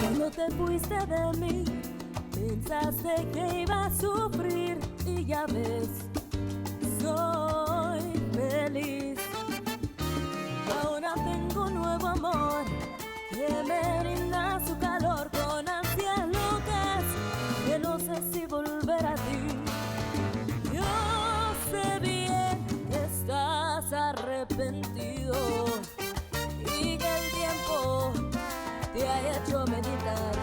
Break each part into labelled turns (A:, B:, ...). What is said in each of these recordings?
A: Cuando te fuiste de mí, pensaste que iba a sufrir y ya ves, soy feliz. Ahora tengo un nuevo amor que me brinda su calor con ansias locas, que no sé si volver a ti. Yo sé bien que estás arrepentido y que el tiempo te ha hecho meditar,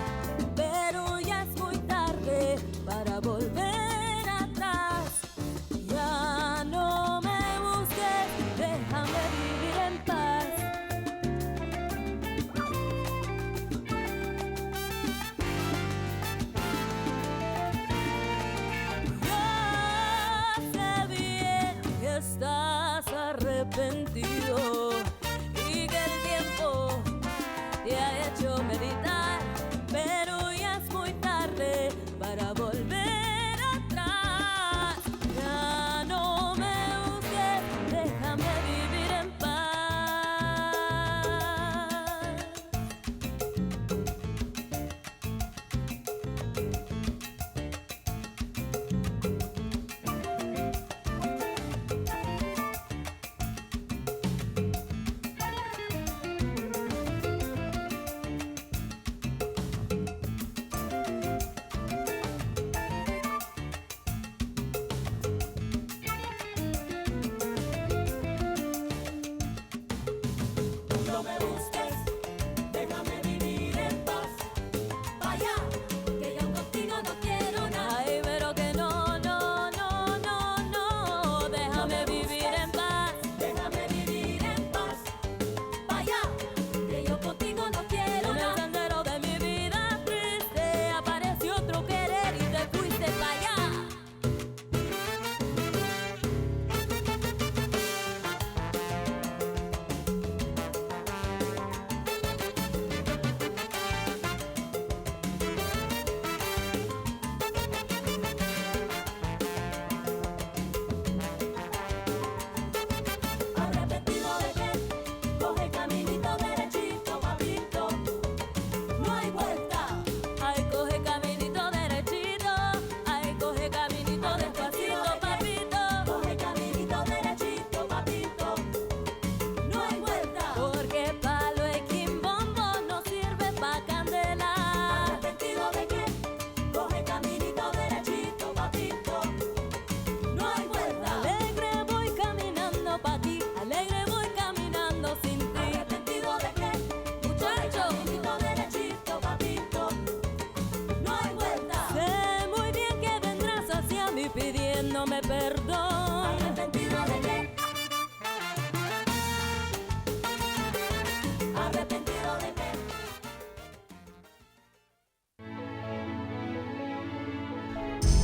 A: pero ya es muy tarde para volver atrás. Ya no me busques, déjame vivir en paz.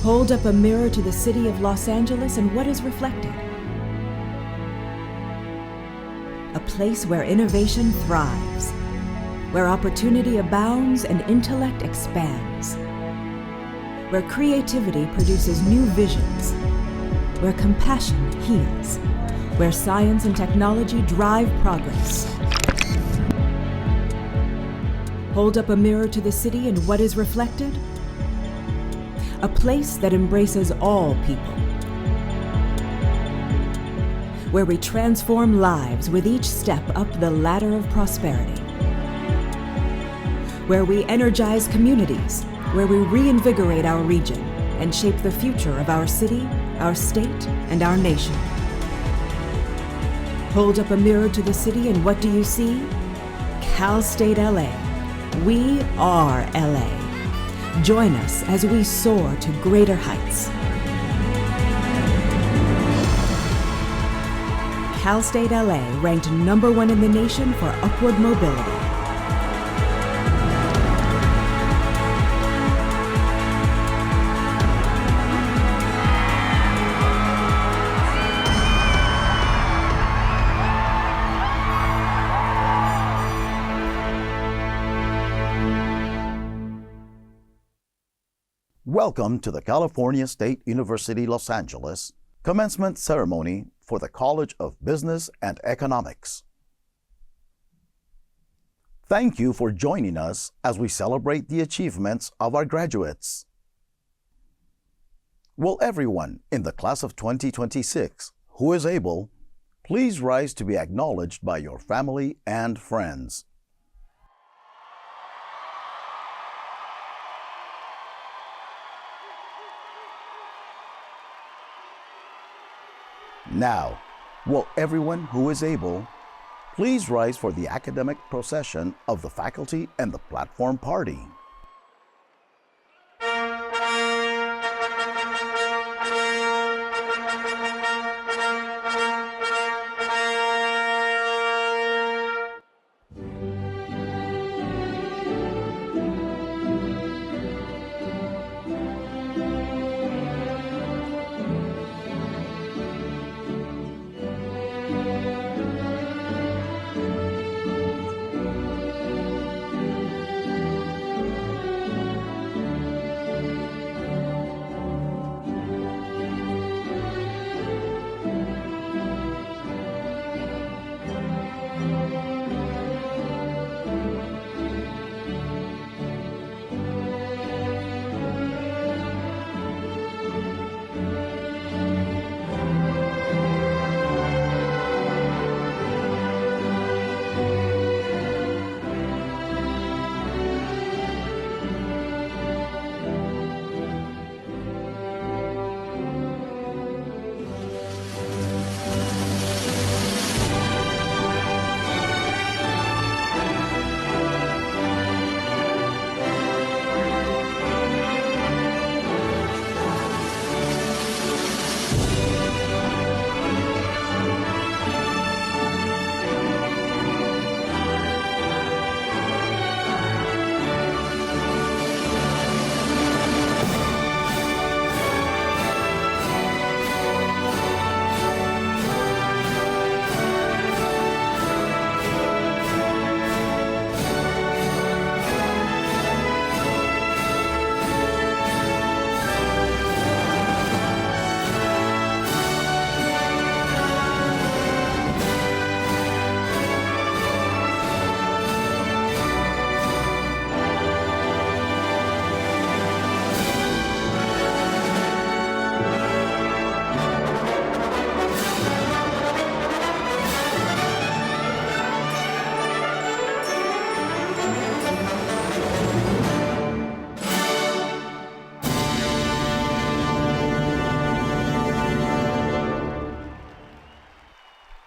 B: Hold up a mirror to the city of Los Angeles and what is reflected? A place where innovation thrives, where opportunity abounds and intellect expands, where creativity produces new visions, where compassion heals, where science and technology drive progress. Hold up a mirror to the city and what is reflected? A place that embraces all people, where we transform lives with each step up the ladder of prosperity, where we energize communities, where we reinvigorate our region and shape the future of our city, our state, and our nation. Hold up a mirror to the city and what do you see? Cal State LA. We are LA. Join us as we soar to greater heights. Cal State LA ranked #1 in the nation for upward mobility.
C: Welcome to the California State University, Los Angeles Commencement Ceremony for the College of Business and Economics. Thank you for joining us as we celebrate the achievements of our graduates. Will everyone in the class of 2026 who is able, please rise to be acknowledged by your family and friends. Now, will everyone who is able, please rise for the academic procession of the faculty and the platform party.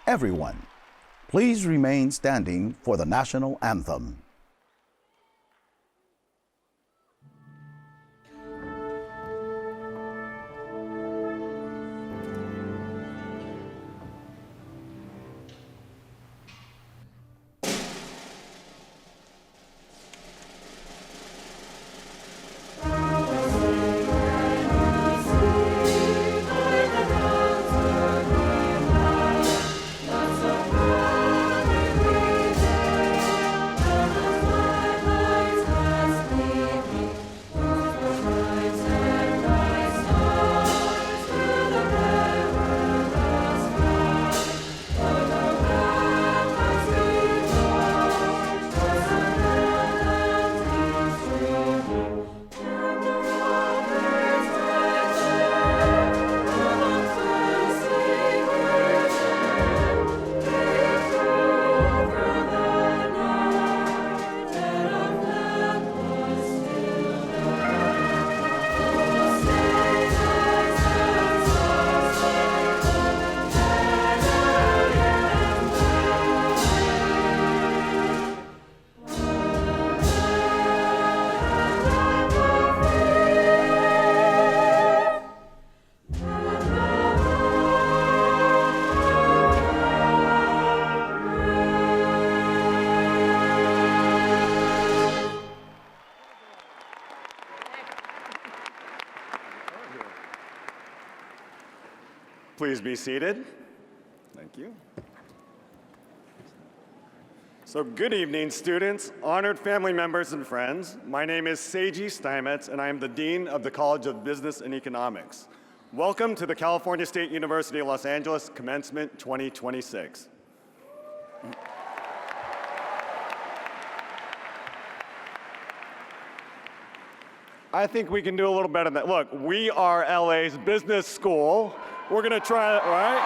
C: Everyone, please remain standing for the national anthem.
D: Please be seated. Thank you. So good evening, students, honored family members and friends. My name is Seiji Steinmetz, and I am the Dean of the College of Business and Economics. Welcome to the California State University of Los Angeles Commencement 2026. I think we can do a little better than that. Look, we are LA's business school. We're gonna try it, right?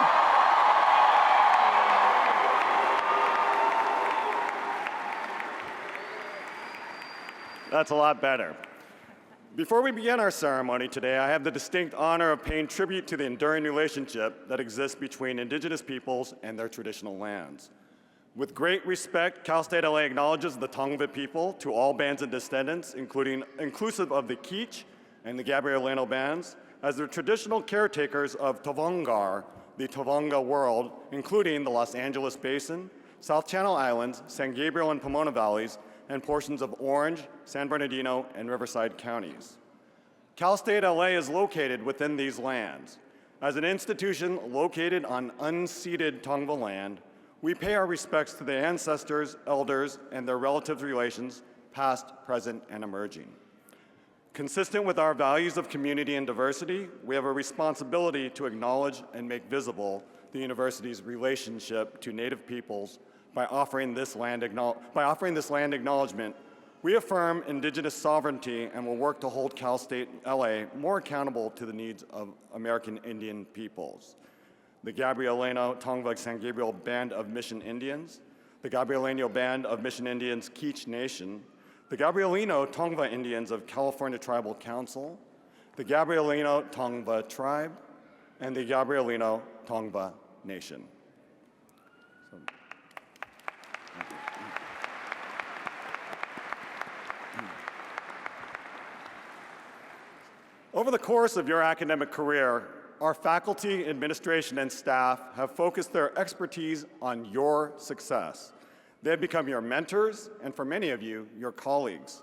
D: That's a lot better. Before we begin our ceremony today, I have the distinct honor of paying tribute to the enduring relationship that exists between Indigenous peoples and their traditional lands. With great respect, Cal State LA acknowledges the Tongva people to all bands and descendants, inclusive of the Kizh and the Gabrielino bands, as the traditional caretakers of Tavongar, the Tavonga world, including the Los Angeles Basin, South Channel Islands, San Gabriel and Pomona Valleys, and portions of Orange, San Bernardino, and Riverside counties. Cal State LA is located within these lands. As an institution located on unceded Tongva land, we pay our respects to the ancestors, elders, and their relative relations, past, present, and emerging. Consistent with our values of community and diversity, we have a responsibility to acknowledge and make visible the university's relationship to Native peoples. By offering this land acknowledgement, we affirm Indigenous sovereignty and will work to hold Cal State LA more accountable to the needs of American Indian peoples. The Gabrielino Tongva San Gabriel Band of Mission Indians, the Gabrielino Band of Mission Indians Kizh Nation, the Gabrielino Tongva Indians of California Tribal Council, the Gabrielino Tongva Tribe, and the Gabrielino Tongva Nation. Over the course of your academic career, our faculty, administration, and staff have focused their expertise on your success. They have become your mentors, and for many of you, your colleagues.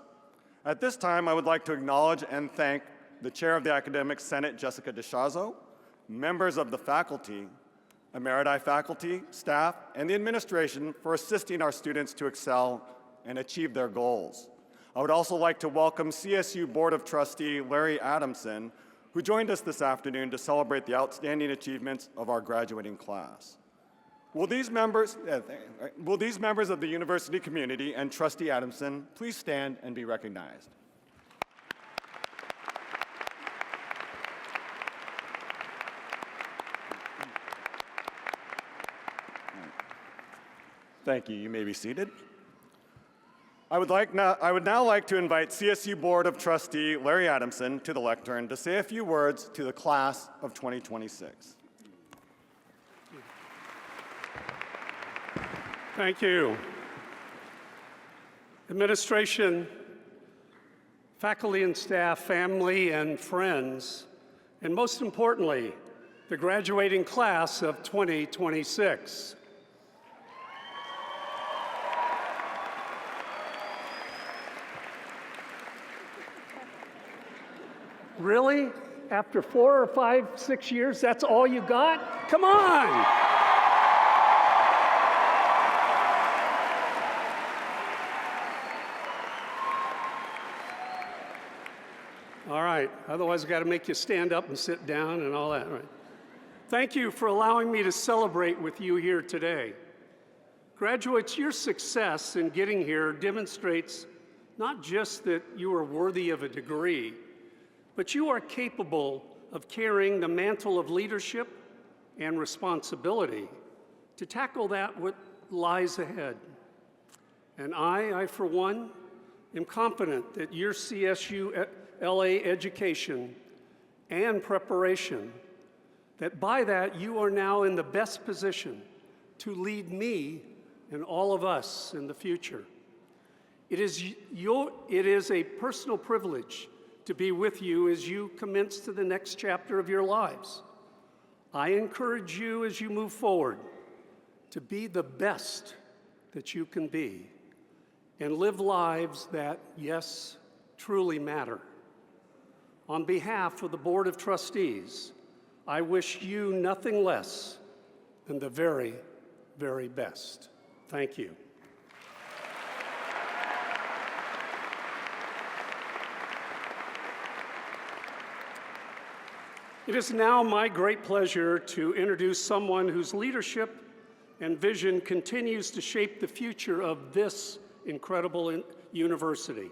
D: At this time, I would like to acknowledge and thank the Chair of the Academic Senate, Jessica DeShazo, members of the faculty, emeriti faculty, staff, and the administration for assisting our students to excel and achieve their goals. I would also like to welcome CSU Board of Trustee Larry Adamson, who joined us this afternoon to celebrate the outstanding achievements of our graduating class. Will these members of the university community and Trustee Adamson please stand and be recognized? Thank you. You may be seated. I would now like to invite CSU Board of Trustee Larry Adamson to the lectern to say a few words to the class of 2026.
E: Thank you. Administration, faculty and staff, family and friends, and most importantly, the graduating class of 2026. Really? After 4 or 5, 6 years, that's all you got? Come on! All right, otherwise I've got to make you stand up and sit down and all that, right? Thank you for allowing me to celebrate with you here today. Graduates, your success in getting here demonstrates not just that you are worthy of a degree, but you are capable of carrying the mantle of leadership and responsibility to tackle that what lies ahead. And I for one, am confident that your CSU LA education and preparation, that by that you are now in the best position to lead me and all of us in the future. It is a personal privilege to be with you as you commence to the next chapter of your lives. I encourage you as you move forward to be the best that you can be and live lives that, yes, truly matter. On behalf of the Board of Trustees, I wish you nothing less than the very, very best. Thank you. It is now my great pleasure to introduce someone whose leadership and vision continues to shape the future of this incredible university.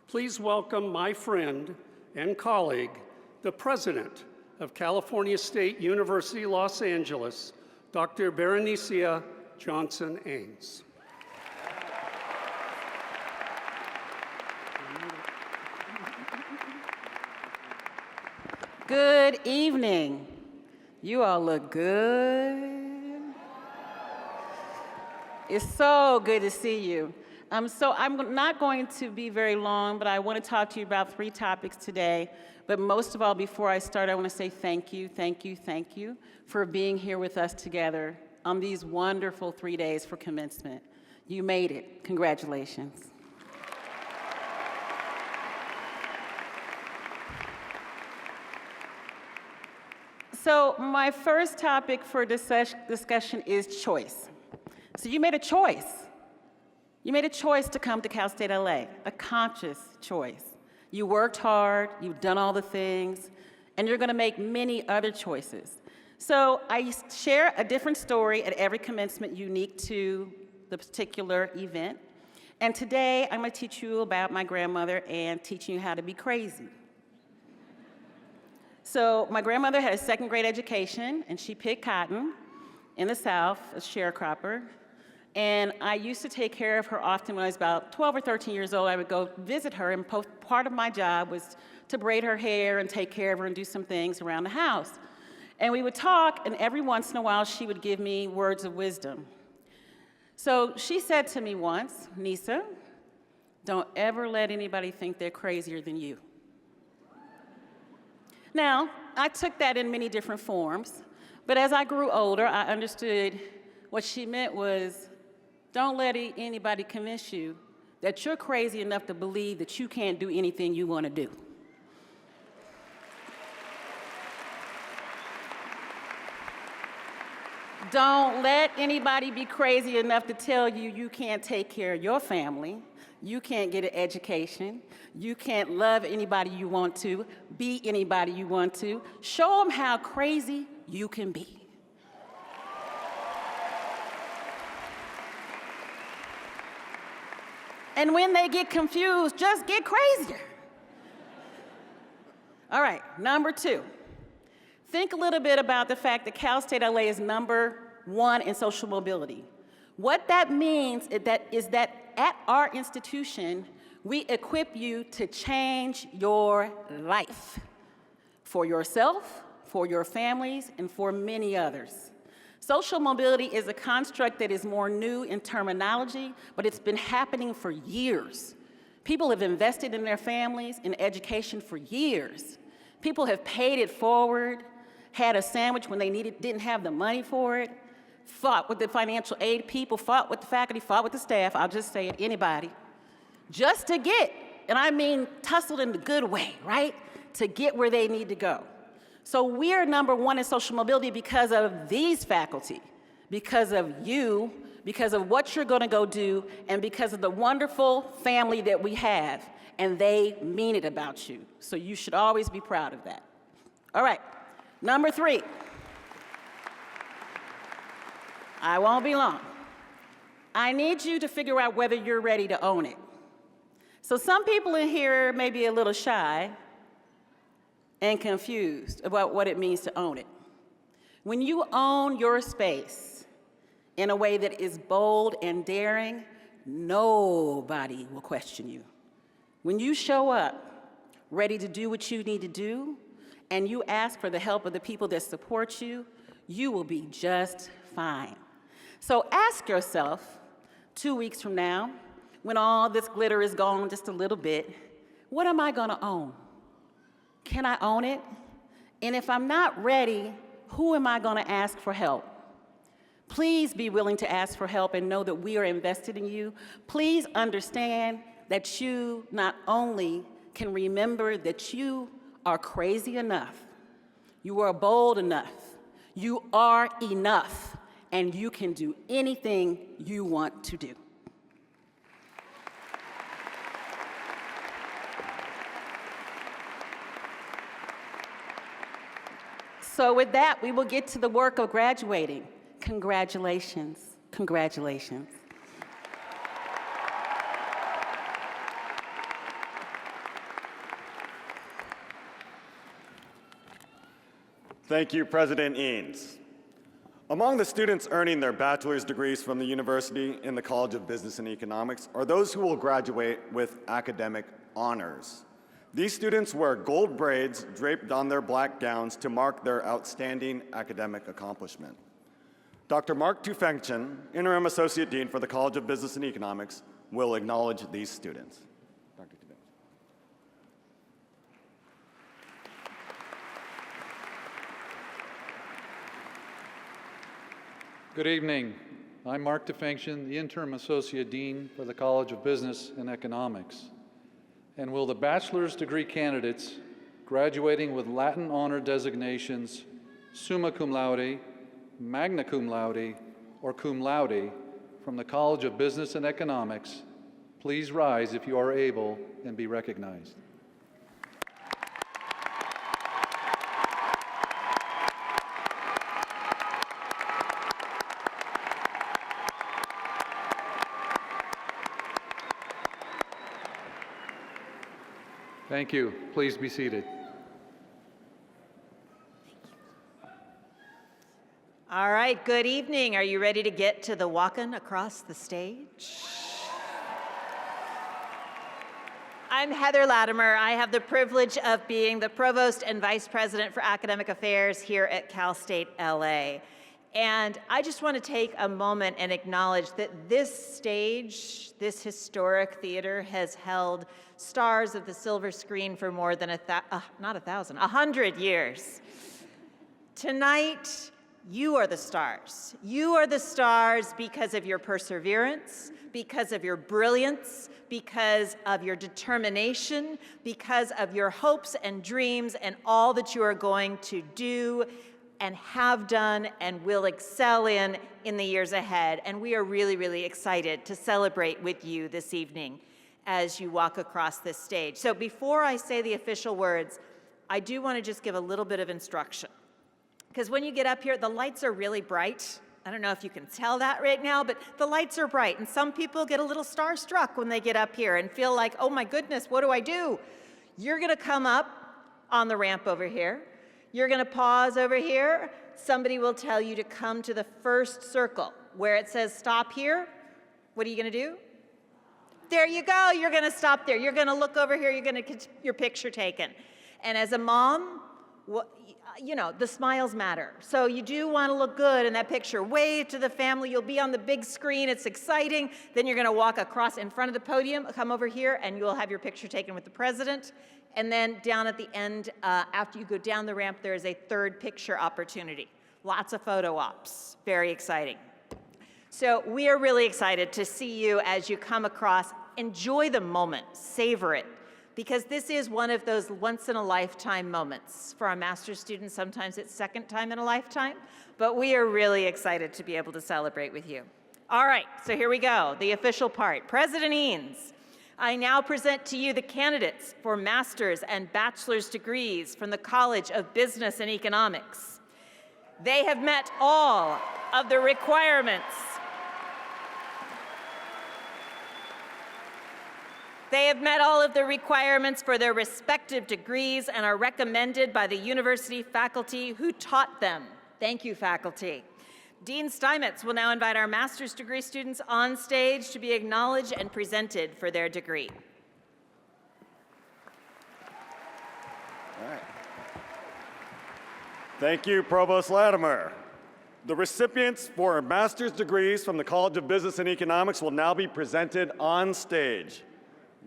E: Please welcome my friend and colleague, the president of California State University, Los Angeles, Dr. Berenicia Johnson-Ains.
F: Good evening. You all look good. It's so good to see you. So I'm not going to be very long, but I want to talk to you about 3 topics today. But most of all, before I start, I want to say thank you for being here with us together on these wonderful 3 days for commencement. You made it. Congratulations. So my first topic for discussion is choice. So you made a choice. You made a choice to come to Cal State LA, a conscious choice. You worked hard, you've done all the things, and you're going to make many other choices. So I share a different story at every commencement unique to the particular event. And today I'm going to teach you about my grandmother and teaching you how to be crazy. So my grandmother had a 2nd grade education, and she picked cotton in the South, a sharecropper. And I used to take care of her often when I was about 12 or 13 years old. I would go visit her, and part of my job was to braid her hair and take care of her and do some things around the house. And we would talk, and every once in a while she would give me words of wisdom. So she said to me once, "Nisa, don't ever let anybody think they're crazier than you." Now, I took that in many different forms, but as I grew older, I understood what she meant was, don't let anybody convince you that you're crazy enough to believe that you can't do anything you want to do. Don't let anybody be crazy enough to tell you you can't take care of your family, you can't get an education, you can't love anybody you want to, be anybody you want to. Show them how crazy you can be. And when they get confused, just get crazier. All right, number 2. Think a little bit about the fact that Cal State LA is #1 in social mobility. What that means is that at our institution, we equip you to change your life for yourself, for your families, and for many others. Social mobility is a construct that is more new in terminology, but it's been happening for years. People have invested in their families, in education for years. People have paid it forward, had a sandwich when they didn't have the money for it, fought with the financial aid people, fought with the faculty, fought with the staff, I'll just say it, anybody, just to get, and I mean tussled in the good way, right? To get where they need to go. So we are #1 in social mobility because of these faculty, because of you, because of what you're gonna go do, and because of the wonderful family that we have, and they mean it about you. So you should always be proud of that. All right, number 3. I won't be long. I need you to figure out whether you're ready to own it. So some people in here may be a little shy and confused about what it means to own it. When you own your space in a way that is bold and daring, nobody will question you. When you show up ready to do what you need to do, and you ask for the help of the people that support you, you will be just fine. So ask yourself, 2 weeks from now, when all this glitter is gone just a little bit, what am I gonna own? Can I own it? And if I'm not ready, who am I gonna ask for help? Please be willing to ask for help and know that we are invested in you. Please understand that you not only can remember that you are crazy enough, You are bold enough. You are enough, and you can do anything you want to do. So with that, we will get to the work of graduating. Congratulations, congratulations.
D: Thank you, President Eanes. Among the students earning their bachelor's degrees from the university in the College of Business and Economics are those who will graduate with academic honors. These students wear gold braids draped on their black gowns to mark their outstanding academic accomplishment. Dr. Mark Tufengchen, Interim Associate Dean for the College of Business and Economics, will acknowledge these students. Dr. Tufengchen.
G: Good evening. I'm Mark Tufengchen, the Interim Associate Dean for the College of Business and Economics. And will the bachelor's degree candidates graduating with Latin honor designations summa cum laude, magna cum laude, or cum laude from the College of Business and Economics please rise if you are able and be recognized? Thank you. Please be seated.
H: All right, good evening. Are you ready to get to the walking across the stage? I'm Heather Latimer. I have the privilege of being the Provost and Vice President for Academic Affairs here at Cal State LA. And I just want to take a moment and acknowledge that this stage, this historic theater, has held stars of the silver screen for more than 100 years. Tonight, you are the stars. You are the stars because of your perseverance, because of your brilliance, because of your determination, because of your hopes and dreams and all that you are going to do and have done and will excel in the years ahead. And we are really, really excited to celebrate with you this evening as you walk across this stage. So before I say the official words, I do want to just give a little bit of instruction. Because when you get up here, the lights are really bright. I don't know if you can tell that right now, but the lights are bright. And some people get a little starstruck when they get up here and feel like, oh my goodness, what do I do? You're going to come up on the ramp over here. You're going to pause over here. Somebody will tell you to come to the first circle where it says stop here. What are you going to do? There you go. You're going to stop there. You're going to look over here. You're going to get your picture taken. And as a mom, you know, the smiles matter. So you do want to look good in that picture. Wave to the family. You'll be on the big screen. It's exciting. Then you're going to walk across in front of the podium, come over here, and you'll have your picture taken with the president. And then down at the end, after you go down the ramp, there is a third picture opportunity. Lots of photo ops. Very exciting. So we are really excited to see you as you come across. Enjoy the moment. Savor it. Because this is one of those once-in-a-lifetime moments. For our master's students, sometimes it's second time in a lifetime. But we are really excited to be able to celebrate with you. All right, so here we go, the official part. President Eanes, I now present to you the candidates for master's and bachelor's degrees from the College of Business and Economics. They have met all of the requirements. They have met all of the requirements for their respective degrees and are recommended by the university faculty who taught them. Thank you, faculty. Dean Steinmetz will now invite our master's degree students on stage to be acknowledged and presented for their degree.
D: All right. Thank you, Provost Latimer. The recipients for master's degrees from the College of Business and Economics will now be presented on stage.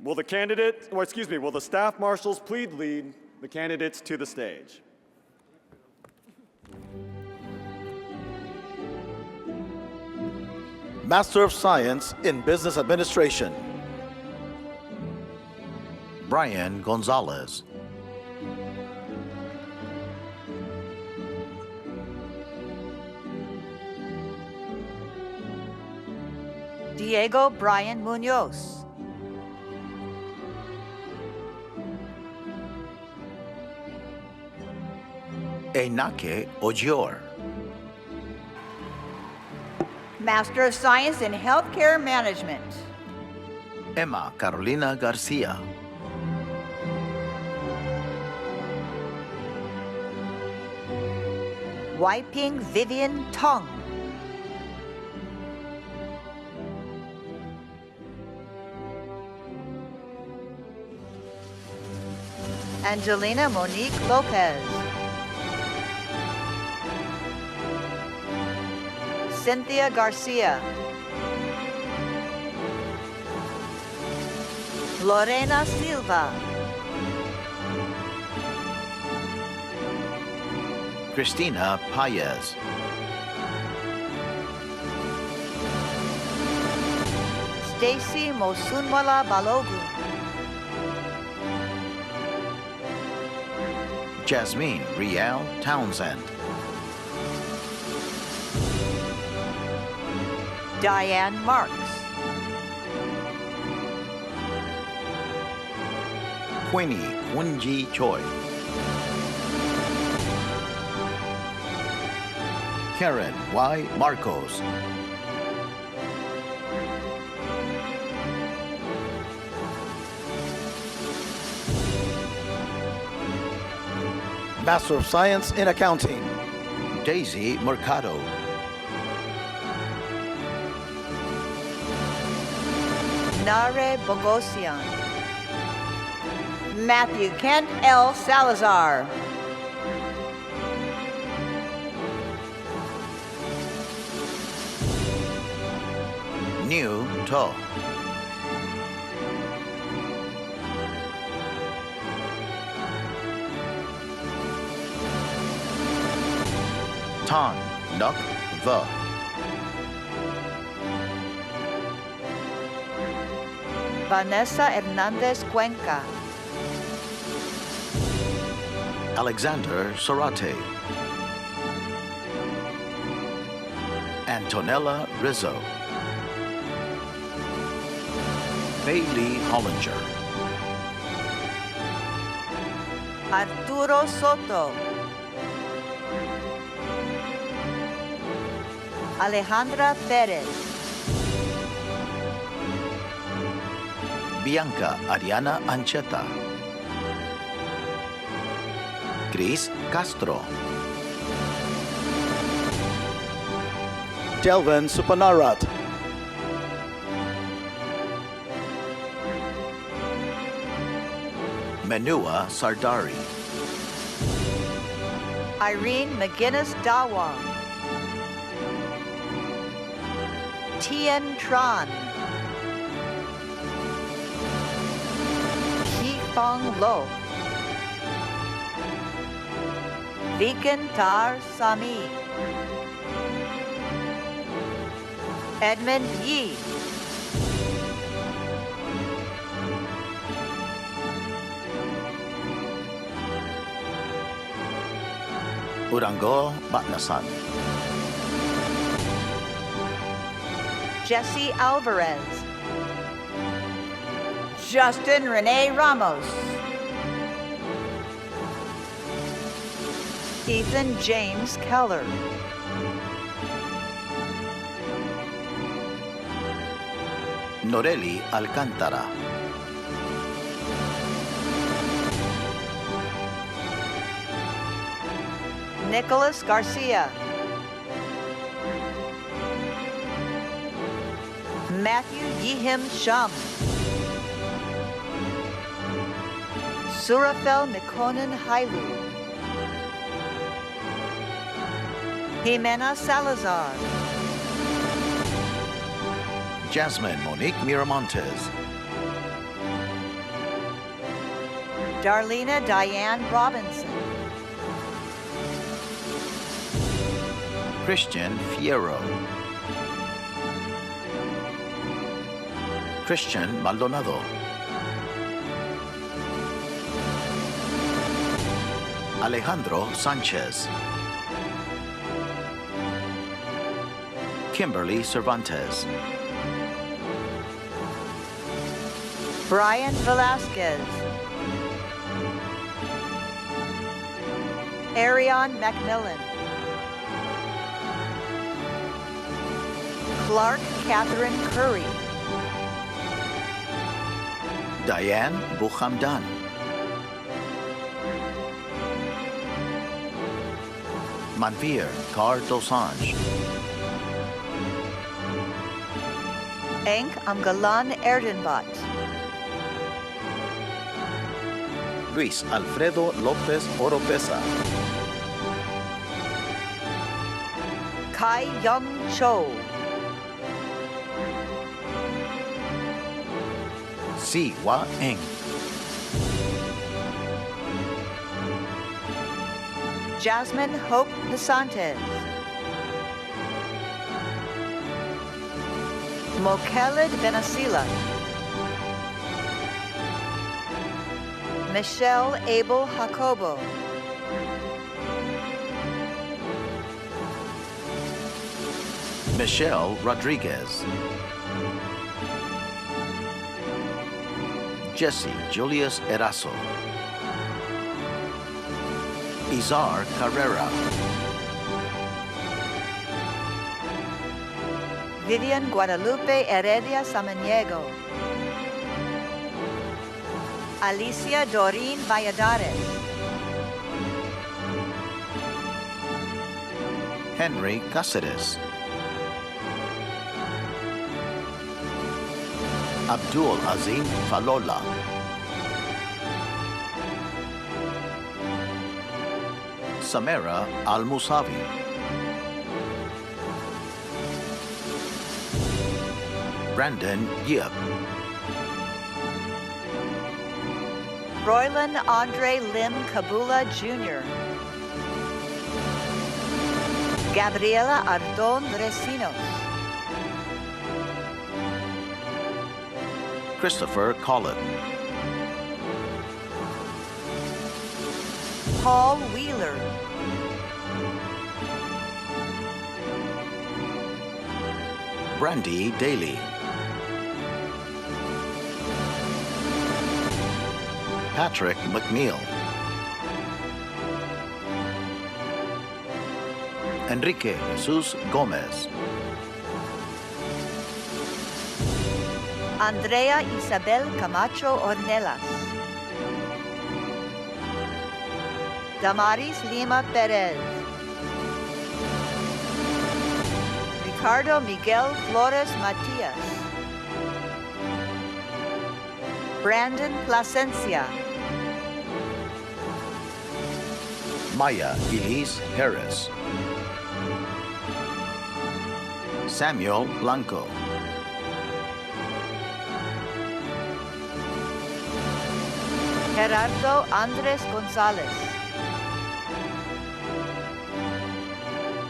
D: Will the staff marshals please lead the candidates to the stage?
C: Master of Science in Business Administration, Brian Gonzalez.
H: Diego Brian Munoz.
I: Enake Ojior.
H: Master of Science in Healthcare Management.
I: Emma Carolina Garcia.
H: Waiping Vivian Tong. Angelina Monique Lopez. Cynthia Garcia. Lorena Silva.
I: Cristina Paez.
H: Stacy Mosunwala Balogun.
I: Jasmine Riel Townsend.
H: Diane Marks.
I: Queenie Kunji Choi. Karen Y. Marcos.
C: Master of Science in Accounting.
I: Daisy Mercado.
H: Nare Bogosian. Matthew Kent L. Salazar.
I: New To. Tan Nuk The.
H: Vanessa Hernandez Cuenca.
I: Alexander Sorate. Antonella Rizzo. Bailey Hollinger.
H: Arturo Soto. Alejandra Perez.
I: Bianca Ariana Ancheta. Chris Castro.
C: Delvin Supanarat.
I: Menua Sardari.
H: Irene McGinnis Dawang. Tien Tran. Ki Fong Lo. Vikan Tar Sami. Edmund Yi.
I: Urango Batnasan.
H: Jesse Alvarez. Justin Rene Ramos. Ethan James Keller.
I: Noreli Alcántara.
H: Nicholas Garcia. Matthew Yihim Shum. Surafel Nikonan Hailu. Jimena Salazar.
I: Jasmine Monique Miramontes.
H: Darlena Diane Robinson.
I: Christian Fierro. Christian Maldonado. Alejandro Sanchez. Kimberly Cervantes.
H: Brian Velasquez. Arion Macmillan. Clark Catherine Curry.
I: Diane Bukhamdan. Manvir Kar Dosanjh.
H: Enk Amgalan Erdenbot.
I: Luis Alfredo López Oropesa.
H: Kai Young Cho.
I: Si Wa Eng.
H: Jasmine Hope Nasantes. Mokeled Benasila. Michelle Abel Jacobo.
I: Michelle Rodriguez. Jesse Julius Eraso. Izar Carrera.
H: Vivian Guadalupe Heredia Samaniego. Alicia Doreen Valladares.
I: Henry Cáceres. Abdul Azim Falola. Samira Al-Musavi. Brandon Yip.
H: Roylan Andre Lim Kabula Jr. Gabriela Ardon Recinos.
I: Christopher Collin.
H: Paul Wheeler.
I: Brandy Daly. Patrick McNeil. Enrique Jesus Gomez.
H: Andrea Isabel Camacho Ornelas. Damaris Lima Perez. Ricardo Miguel Flores Matias. Brandon Plasencia.
I: Maya Elise Harris. Samuel Blanco.
H: Gerardo Andres Gonzalez.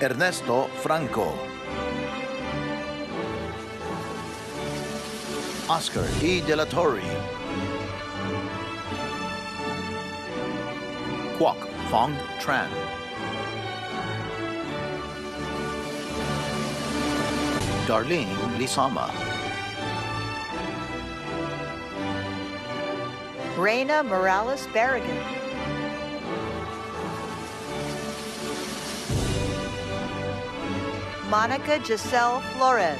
I: Ernesto Franco. Oscar E. De La Torre. Kwok Fong Tran. Darlene Lisama.
H: Reina Morales Barragan. Monica Giselle Flores.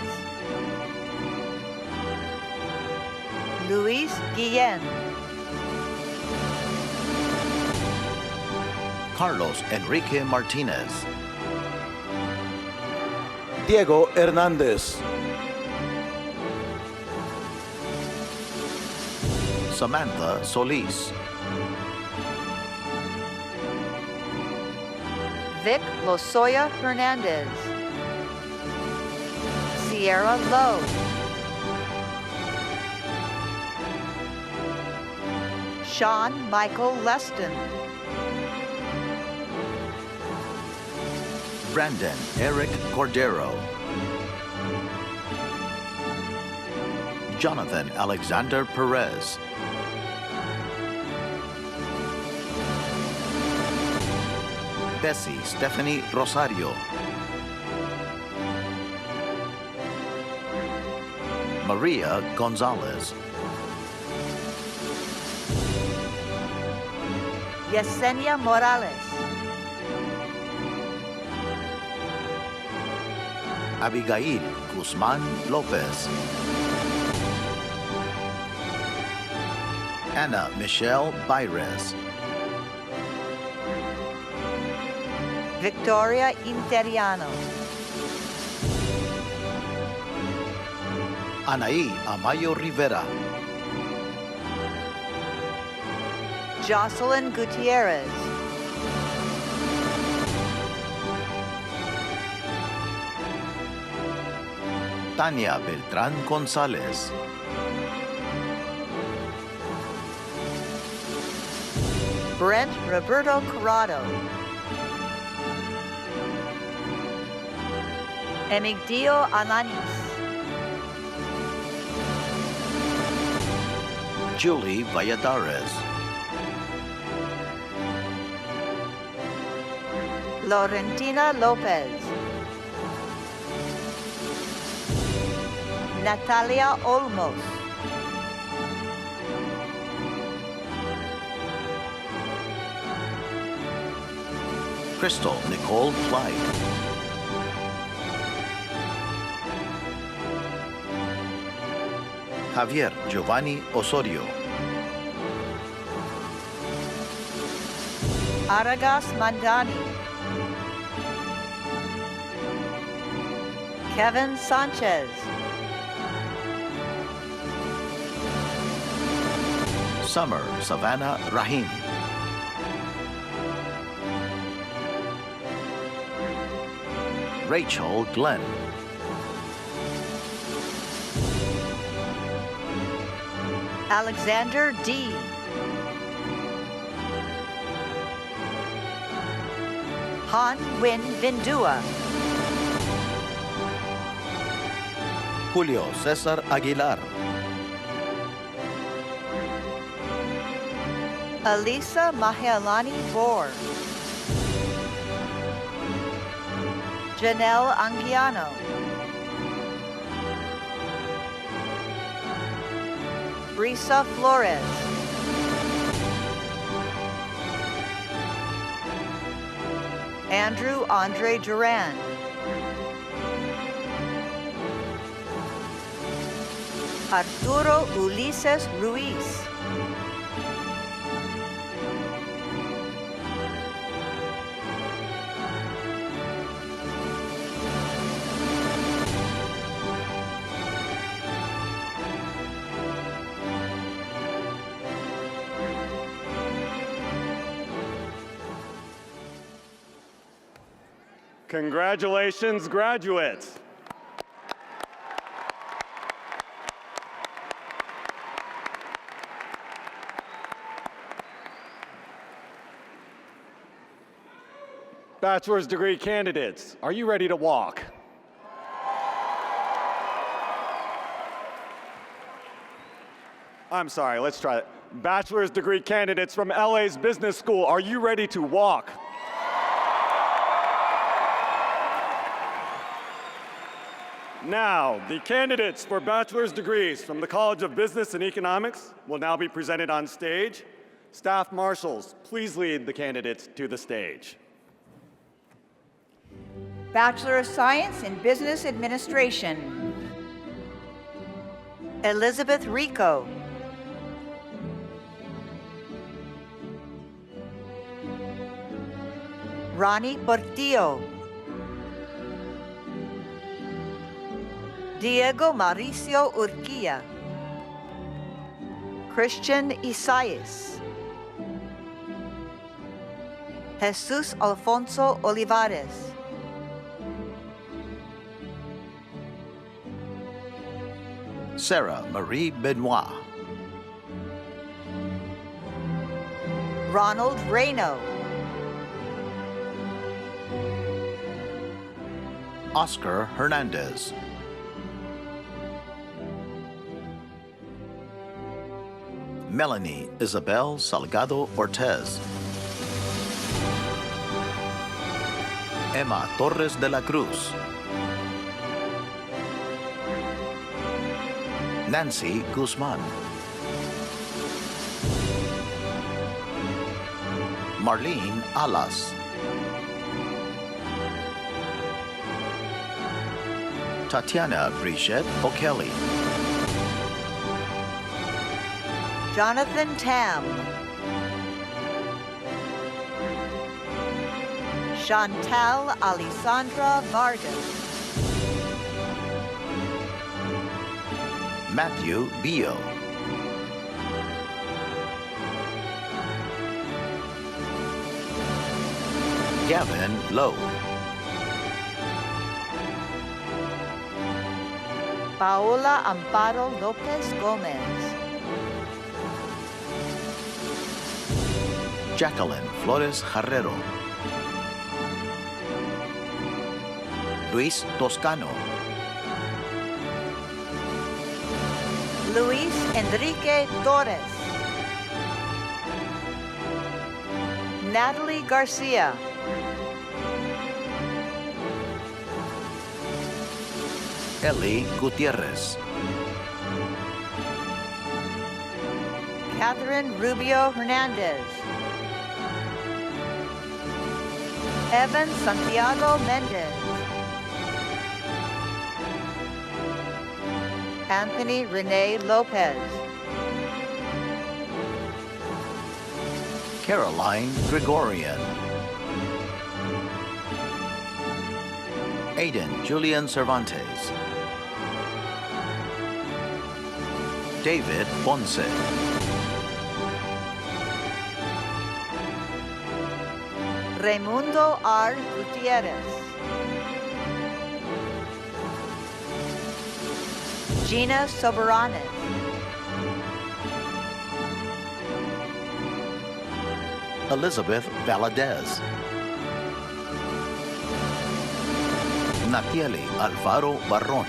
H: Luis Guillen.
I: Carlos Enrique Martinez.
J: Diego Hernández.
I: Samantha Solis.
H: Vic Lozoya Hernandez. Sierra Lowe. Sean Michael Leston.
I: Brandon Eric Cordero. Jonathan Alexander Perez. Bessie Stephanie Rosario. Maria Gonzalez.
H: Yesenia Morales.
I: Abigail Guzman Lopez. Anna Michelle Baires.
H: Victoria Interiano.
I: Anaí Amayo Rivera.
H: Jocelyn Gutierrez.
I: Tania Beltrán González.
H: Brent Roberto Corrado. Emigdio Alanis.
I: Julie Valladares.
H: Laurentina Lopez. Natalia Olmos.
I: Crystal Nicole Clyde. Javier Giovanni Osorio.
H: Aragas Mandani. Kevin Sanchez.
I: Summer Savannah Rahim. Rachel Glenn.
H: Alexander D. Han Win Vindua.
I: Julio Cesar Aguilar.
H: Alisa Mahelani Bor. Janelle Anguiano. Brisa Flores. Andrew Andre Duran. Arturo Ulises Ruiz.
D: Congratulations, graduates. Bachelor's degree candidates, are you ready to walk? I'm sorry, let's try it. Bachelor's degree candidates from LA's Business School, are you ready to walk? Now, the candidates for bachelor's degrees from the College of Business and Economics will now be presented on stage. Staff marshals, please lead the candidates to the stage.
H: Bachelor of Science in Business Administration. Elizabeth Rico. Ronnie Portillo. Diego Mauricio Urquilla. Christian Isaias. Jesus Alfonso Olivares.
I: Sarah Marie Benoit.
H: Ronald Reyno.
I: Oscar Hernandez. Melanie Isabel Salgado Ortez. Emma Torres de la Cruz. Nancy Guzman. Marlene Alas. Tatiana Brichette O'Kelly.
K: Jonathan Tam. Chantal Alessandra Vargas.
I: Matthew Bio. Gavin Lowe.
K: Paola Amparo Lopez Gomez.
I: Jacqueline Flores Herrero. Luis Toscano.
K: Luis Enrique Torres. Natalie Garcia.
I: Eli Gutierrez.
K: Catherine Rubio Hernandez. Evan Santiago Mendez. Anthony Rene Lopez.
I: Caroline Gregorian. Aiden Julian Cervantes. David Ponce.
K: Raimundo R. Gutierrez. Gina Soberanes.
I: Elizabeth Valadez. Natieli Alfaro Barron.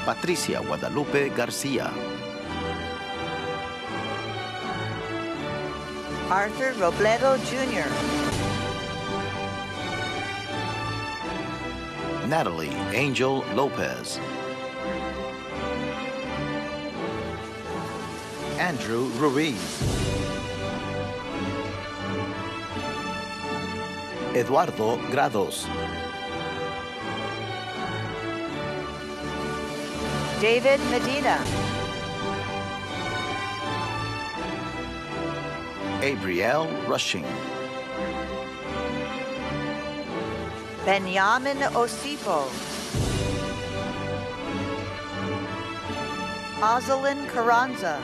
I: Patricia Guadalupe Garcia.
K: Arthur Robledo Jr.
I: Natalie Angel Lopez. Andrew Ruiz. Eduardo Grados.
K: David Medina.
I: Abrielle Rushing.
K: Benjamin Osipo. Ozelin Carranza.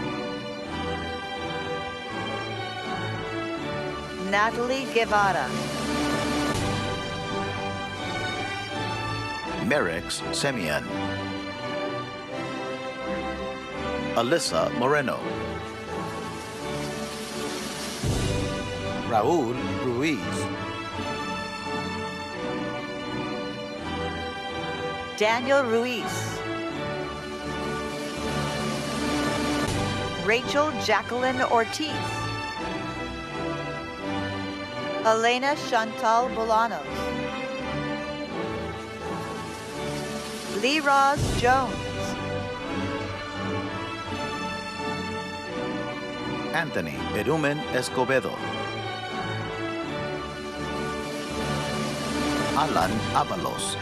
K: Natalie Guevara.
I: Merix Semyon. Alyssa Moreno. Raul Ruiz.
K: Daniel Ruiz. Rachel Jacqueline Ortiz. Elena Chantal Bolanos. Lee Roz Jones.
I: Anthony Berumen Escobedo. Alan Avalos.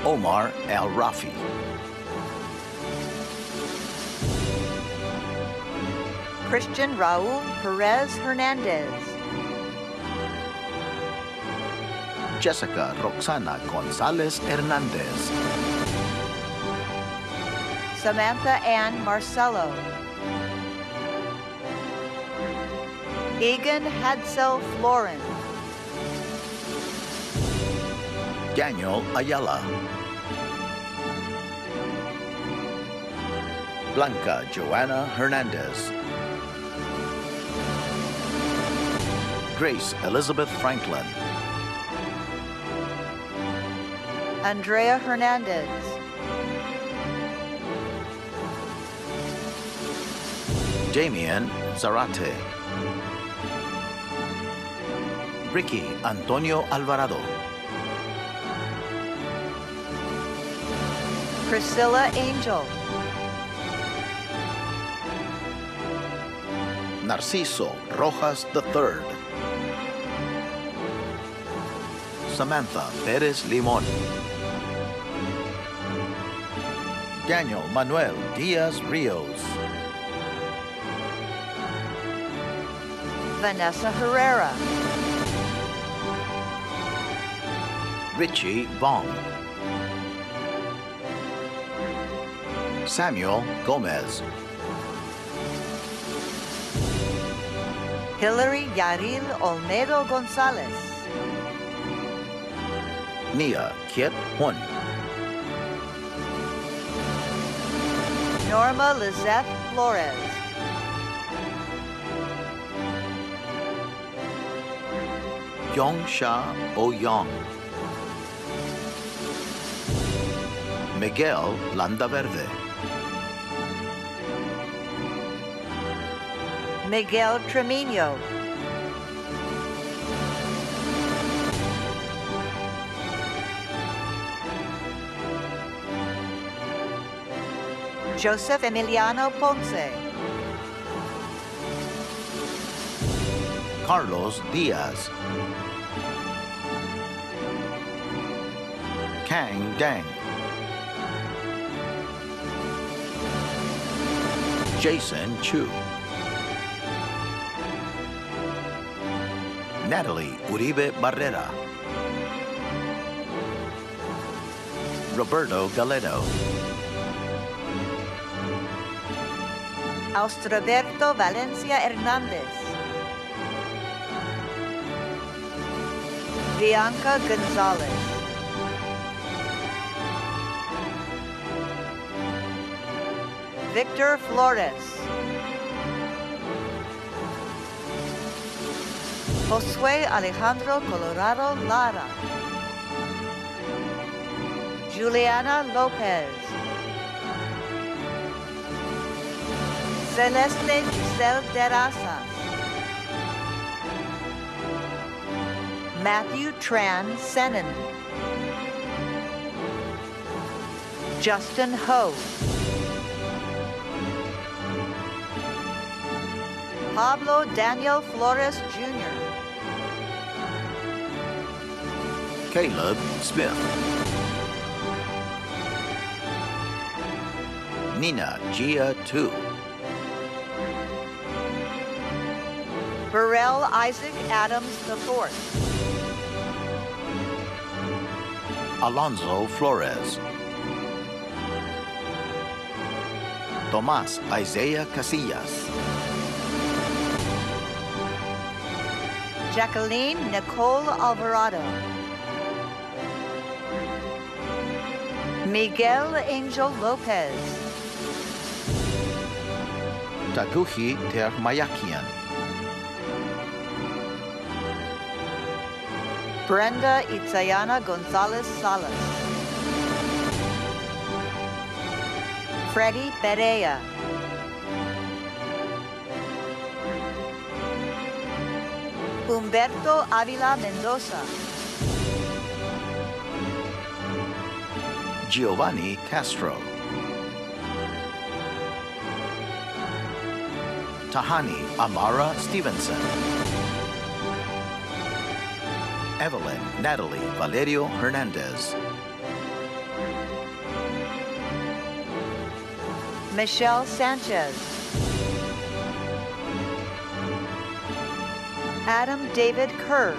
I: Omar El Rafi.
K: Christian Raul Perez Hernandez.
I: Jessica Roxana Gonzalez Hernandez.
K: Samantha Ann Marcello. Egan Hadsel Florin.
I: Daniel Ayala. Blanca Joanna Hernandez. Grace Elizabeth Franklin.
K: Andrea Hernandez.
I: Damian Zarate. Ricky Antonio Alvarado.
K: Priscilla Angel.
I: Narciso Rojas III. Samantha Perez Limon. Daniel Manuel Diaz Rios.
K: Vanessa Herrera.
I: Richie Vong. Samuel Gomez.
K: Hilary Yaril Olmedo Gonzalez.
I: Nia Kiet Hun.
K: Norma Lizette Flores.
I: Yong Sha Oyong. Miguel Landaverde.
K: Miguel Tremino. Joseph Emiliano Ponce.
I: Carlos Diaz. Kang Dang. Jason Chu. Natalie Uribe Barrera. Roberto Galedo.
K: Austroberto Valencia Hernández. Bianca Gonzalez. Victor Flores. Josué Alejandro Colorado Lara. Juliana Lopez. Celeste Giselle Terrazas. Matthew Tran Sennen. Justin Ho. Pablo Daniel Flores Jr.
I: Caleb Smith. Nina Gia Tu.
K: Burrell Isaac Adams IV.
I: Alonso Flores. Tomas Isaiah Casillas.
K: Jacqueline Nicole Alvarado. Miguel Angel Lopez.
I: Taguchi Termayakian.
K: Brenda Itzayana Gonzalez Salas. Freddie Perea. Humberto Avila Mendoza.
I: Giovanni Castro. Tahani Amara Stevenson. Evelyn Natalie Valerio Hernandez.
K: Michelle Sanchez. Adam David Kerr.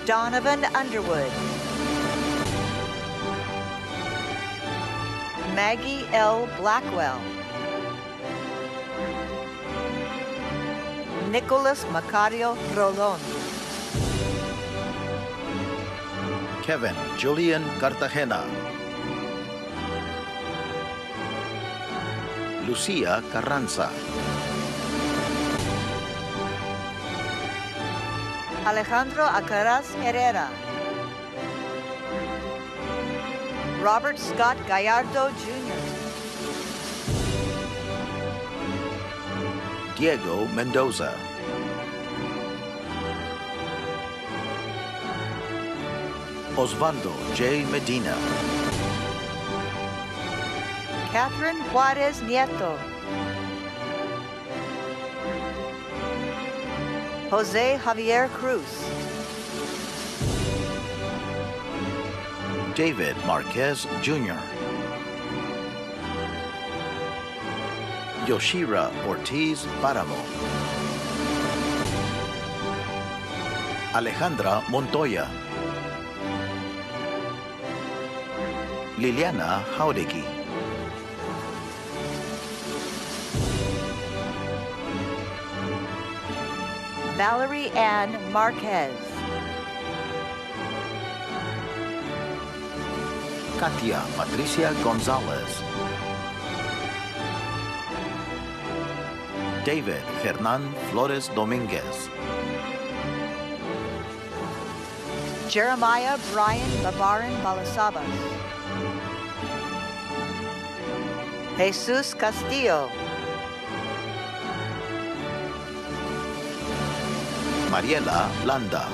K: Donovan Underwood. Maggie L. Blackwell. Nicholas Macario Rolon.
I: Kevin Julian Cartagena. Lucia Carranza.
K: Alejandro Acaraz Herrera. Robert Scott Gallardo Jr.
I: Diego Mendoza. Osvaldo J. Medina.
K: Catherine Juarez Nieto. Jose Javier Cruz.
I: David Marquez Jr. Yoshira Ortiz Páramo. Alejandra Montoya. Liliana Jauregui.
K: Valerie Ann Marquez.
I: Katia Patricia Gonzalez. David Hernan Flores Dominguez.
K: Jeremiah Brian Labaran Balasabas. Jesus Castillo.
I: Mariela Landa.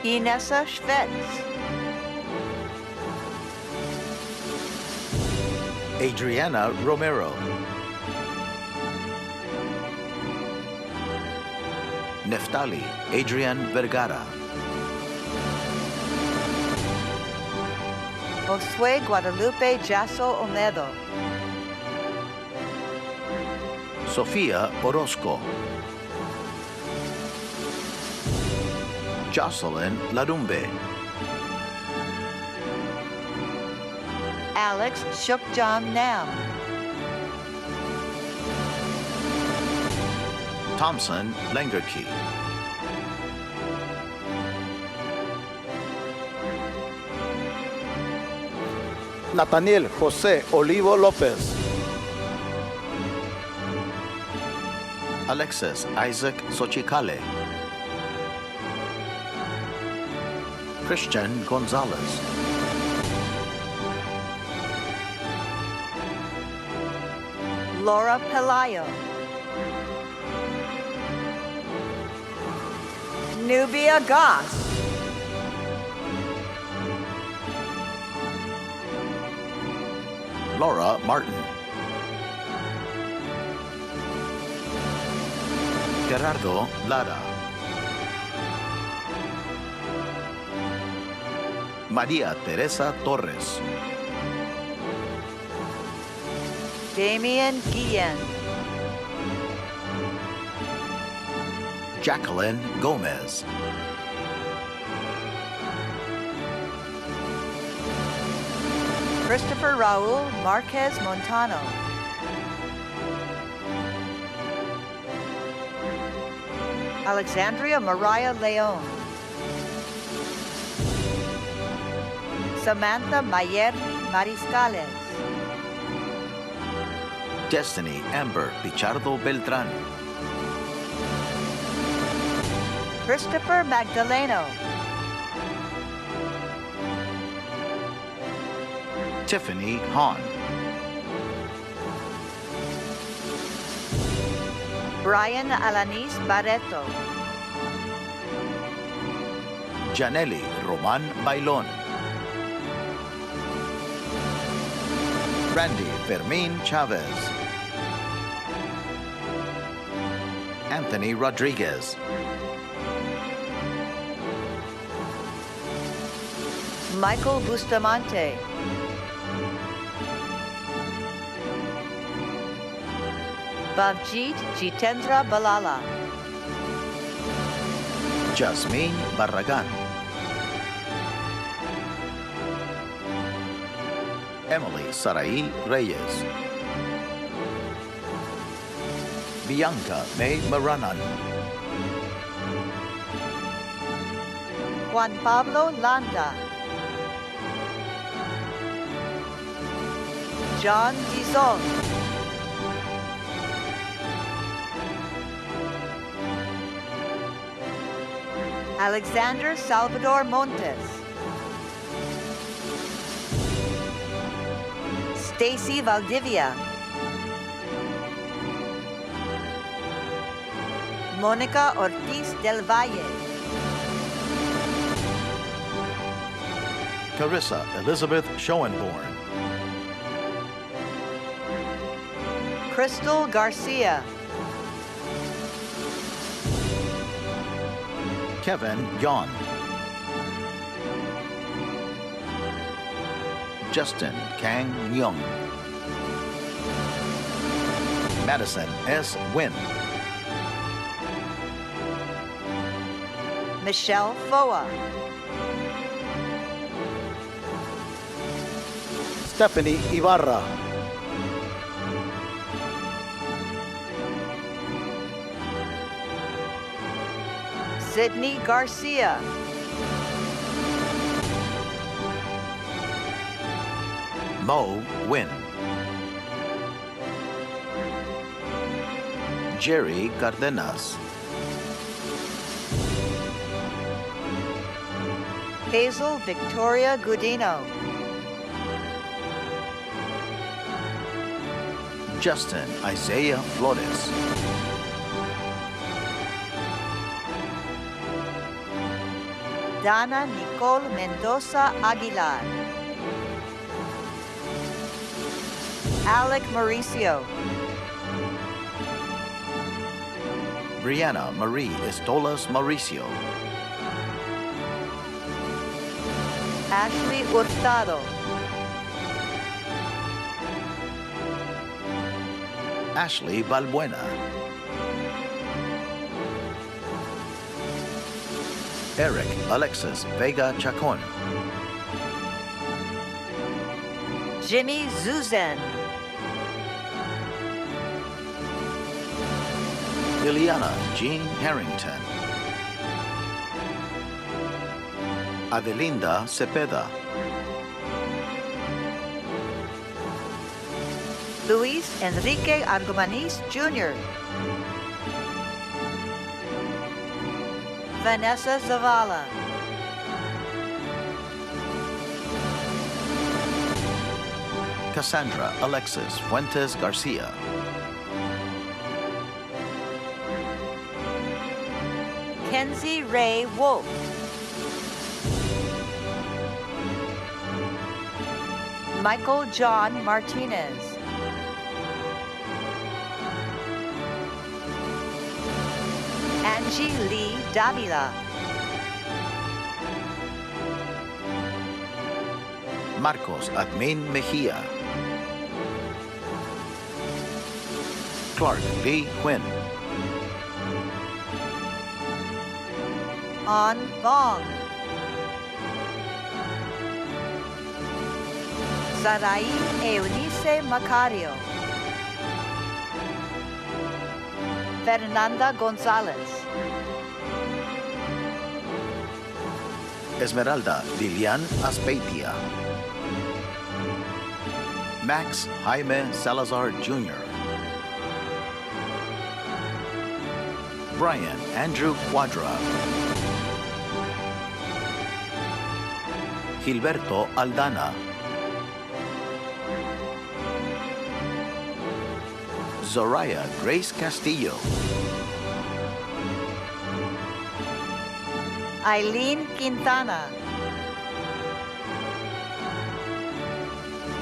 K: Inessa Schvetz.
I: Adriana Romero. Neftali Adrian Vergara.
K: Josue Guadalupe Jasso Olmedo.
I: Sofía Orozco. Jocelyn Larumbe.
K: Alex Shukjam Nam.
I: Thompson Lengerke.
J: Nathaniel José Olivo López.
I: Alexis Isaac Xochicale. Christian Gonzalez.
K: Laura Pelayo. Nubia Goss.
I: Laura Martin. Gerardo Lara. María Teresa Torres.
K: Damian Guillen.
I: Jacqueline Gomez.
K: Christopher Raul Marquez Montano. Alexandria Mariah Leon. Samantha Mayerli Mariscales.
I: Destiny Amber Pichardo Beltrán.
K: Christopher Magdaleno.
I: Tiffany Hahn.
K: Brian Alanis Barreto.
I: Janely Roman Bailon. Randy Fermin Chavez. Anthony Rodriguez.
K: Michael Bustamante. Bhavjit Jitendra Balala.
I: Jasmine Barragan. Emily Sarai Reyes. Bianca May Maranan.
K: Juan Pablo Landa. John Dizon. Alexander Salvador Montes. Stacy Valdivia. Monica Ortiz del Valle.
I: Carissa Elizabeth Schoenborn.
K: Crystal Garcia.
I: Kevin Yon. Justin Kang Myung. Madison S. Wynn.
K: Michelle Foa.
J: Stephanie Ibarra.
K: Sydney Garcia.
I: Mo Wynn. Jerry Cardenas.
K: Hazel Victoria Gudino.
I: Justin Isaiah Flores.
K: Dana Nicole Mendoza Aguilar. Alec Mauricio.
I: Brianna Marie Estolas Mauricio.
K: Ashley Hurtado.
I: Ashley Balbuena. Eric Alexis Vega Chacon.
K: Jimmy Zuzen.
I: Ileana Jean Harrington. Adelinda Cepeda.
K: Luis Enrique Argumanis Jr. Vanessa Zavala.
I: Cassandra Alexis Fuentes Garcia.
K: Kenzie Ray Wolf. Michael John Martinez. Angie Lee Davila.
I: Marcos Admin Mejia. Clark Lee Quinn.
K: An Vong. Sarai Eunice Macario. Fernanda Gonzalez.
I: Esmeralda Lilian Aspeitia. Max Jaime Salazar Jr. Brian Andrew Quadra. Gilberto Aldana. Zoraya Grace Castillo.
K: Eileen Quintana.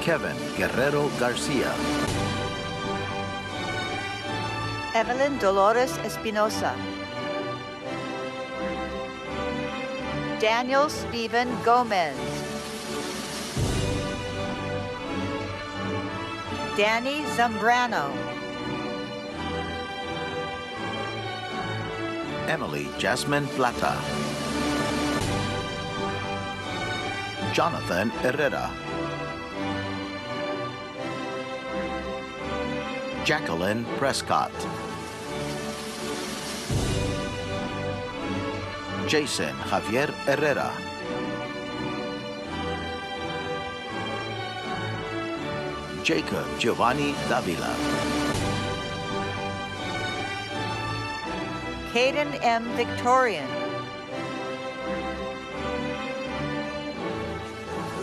I: Kevin Guerrero Garcia.
K: Evelyn Dolores Espinosa. Daniel Stephen Gomez. Danny Zambrano.
I: Emily Jasmine Plata. Jonathan Herrera. Jacqueline Prescott. Jason Javier Herrera. Jacob Giovanni Davila.
K: Caden M. Victorian.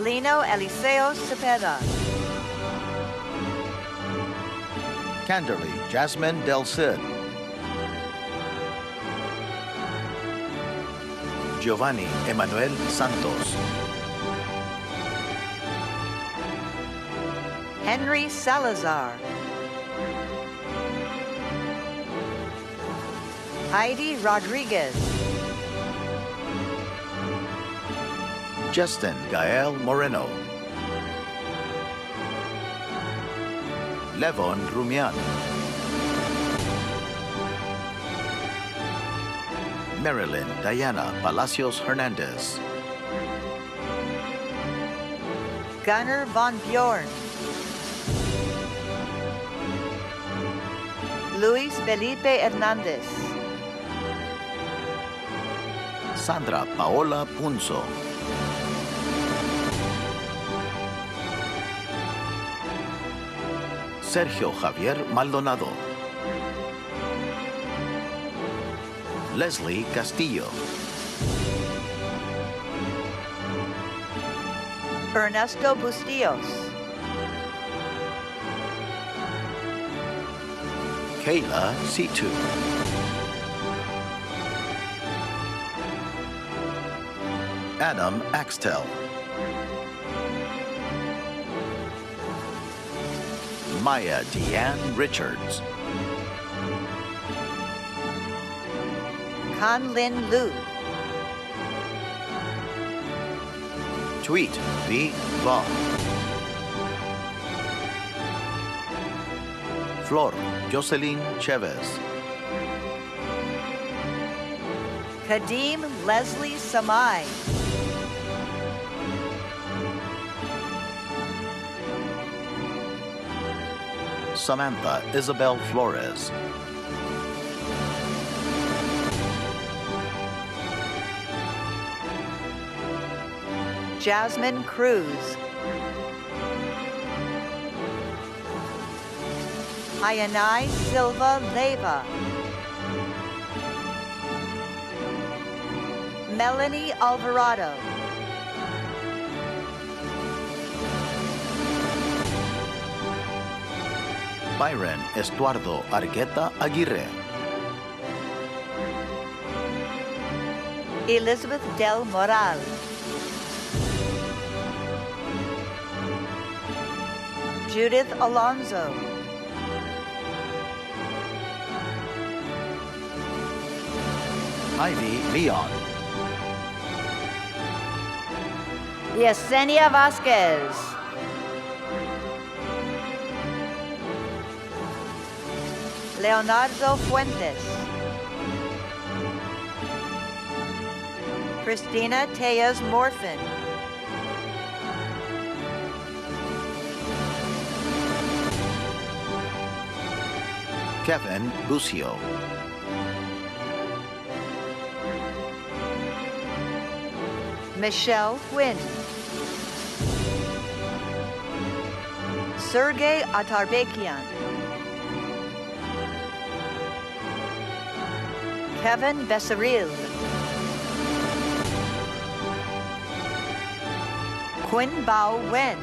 K: Lino Eliseo Cepeda.
I: Canderly Jasmine Del Cid. Giovanni Emanuel Santos.
K: Henry Salazar. Heidi Rodriguez.
I: Justin Gael Moreno. Levon Rumian. Marilyn Diana Palacios Hernandez.
K: Gunnar von Bjorn. Luis Felipe Hernandez.
I: Sandra Paola Punzo. Sergio Javier Maldonado. Leslie Castillo.
K: Ernesto Bustillos.
I: Kayla Situ. Adam Axtell. Maya Deanne Richards.
K: Kan Lin Lu.
I: Tweet V. Va. Flor Jocelyn Chavez.
K: Kadeem Leslie Samai.
I: Samantha Isabel Flores.
K: Jasmine Cruz. Ayanai Silva Leyva. Melanie Alvarado.
I: Byron Estuardo Argueta Aguirre.
K: Elizabeth Del Moral. Judith Alonso.
I: Ivy Leon.
K: Yesenia Vasquez. Leonardo Fuentes. Christina Tejas Morfin.
I: Kevin Bucio.
K: Michelle Nguyen. Sergey Atarbekian. Kevin Besseril. Quinn Bao Wen.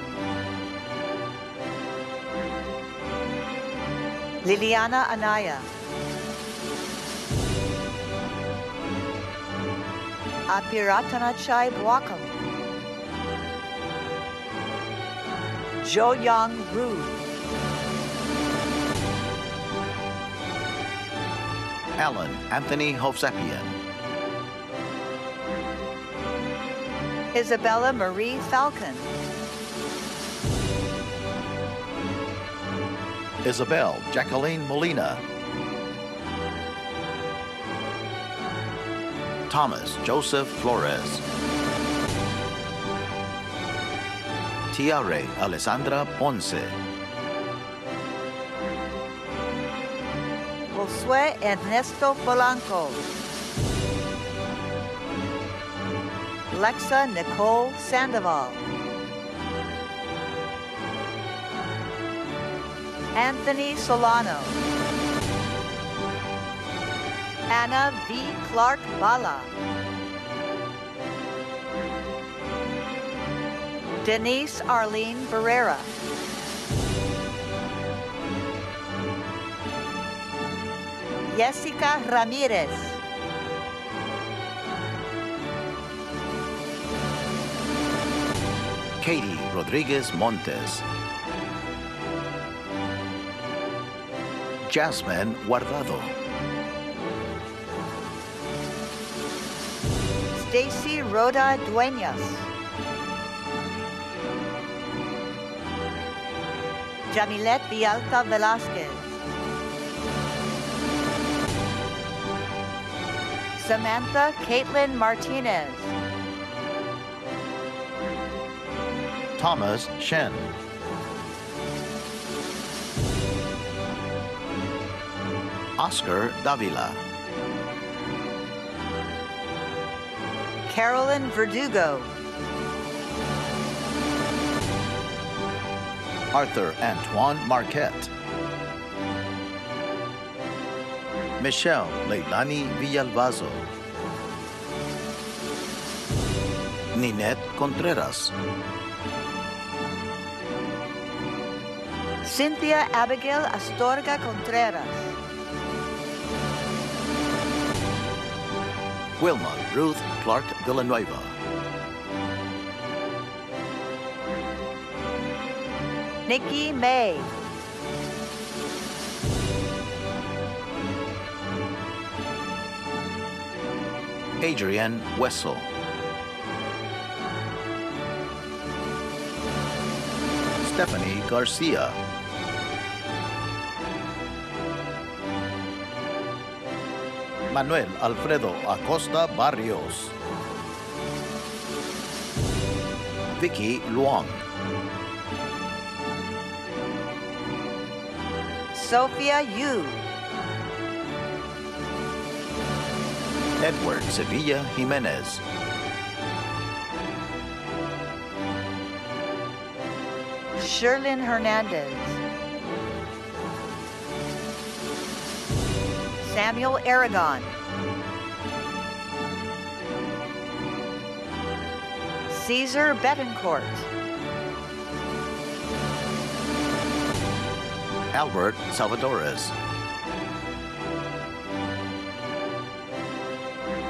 K: Liliana Anaya. Apiratanachai Bwakam. Jo Young Ru.
I: Alan Anthony Hovsepian.
K: Isabella Marie Falcon.
I: Isabel Jacqueline Molina. Thomas Joseph Flores. Tiare Alessandra Ponce.
K: Josue Ernesto Polanco. Lexa Nicole Sandoval. Anthony Solano. Anna V. Clark Bala. Denise Arlene Barrera. Jessica Ramirez.
I: Katie Rodriguez Montes. Jasmine Guardado.
K: Stacy Rhoda Dueñas. Jamilet Villalta Velasquez. Samantha Caitlin Martinez.
I: Thomas Shen. Oscar Davila.
K: Carolyn Verdugo.
I: Arthur Antoine Marquette. Michelle Leilani Villalbazo. Ninette Contreras.
K: Cynthia Abigail Astorga Contreras.
I: Wilma Ruth Clark Villanueva.
K: Nikki May.
I: Adrienne Wessel. Stephanie Garcia. Manuel Alfredo Acosta Barrios. Vicky Luong.
K: Sophia Yu.
I: Edward Sevilla Jimenez.
K: Sherlyn Hernandez. Samuel Aragon. Caesar Betancourt.
I: Albert Salvadores.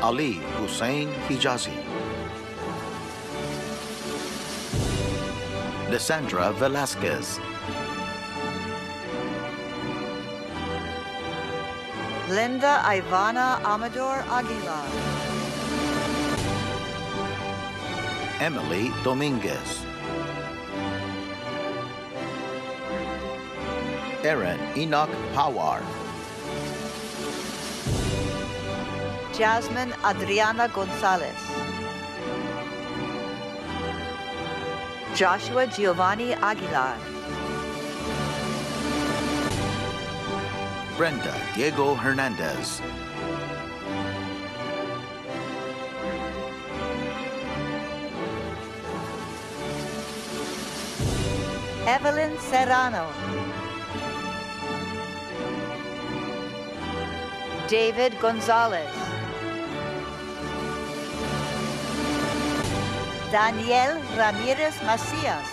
I: Ali Hussein Hijazi. Lysandra Velasquez.
K: Linda Ivana Amador Aguilar.
I: Emily Dominguez. Aaron Enoch Pawar.
K: Jasmine Adriana Gonzalez. Joshua Giovanni Aguilar.
I: Brenda Diego Hernandez.
K: Evelyn Serrano. David Gonzalez. Daniel Ramirez Macias.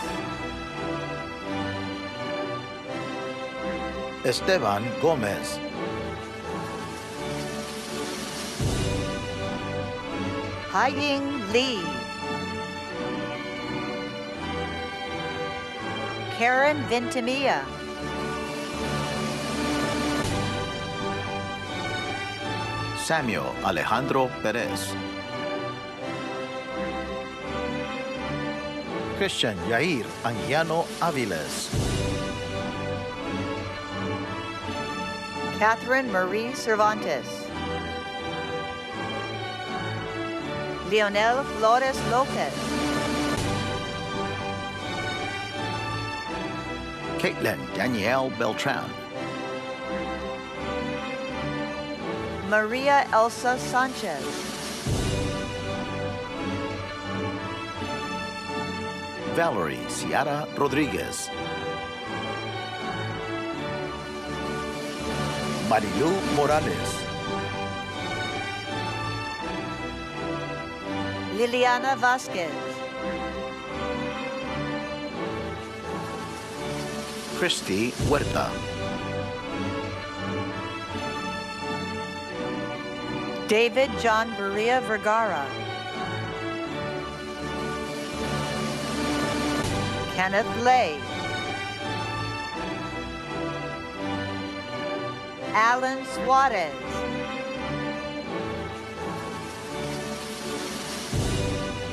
I: Esteban Gomez.
K: Haiying Lee. Karen Ventimilla.
I: Samuel Alejandro Perez. Christian Yair Anguiano Aviles.
K: Catherine Marie Cervantes. Leonel Flores Lopez.
I: Caitlin Danielle Beltran.
K: Maria Elsa Sanchez.
I: Valerie Ciara Rodriguez. Marilu Morales.
K: Liliana Vasquez.
I: Christy Huerta.
K: David John Berea Vergara. Kenneth Lay. Alan Suarez.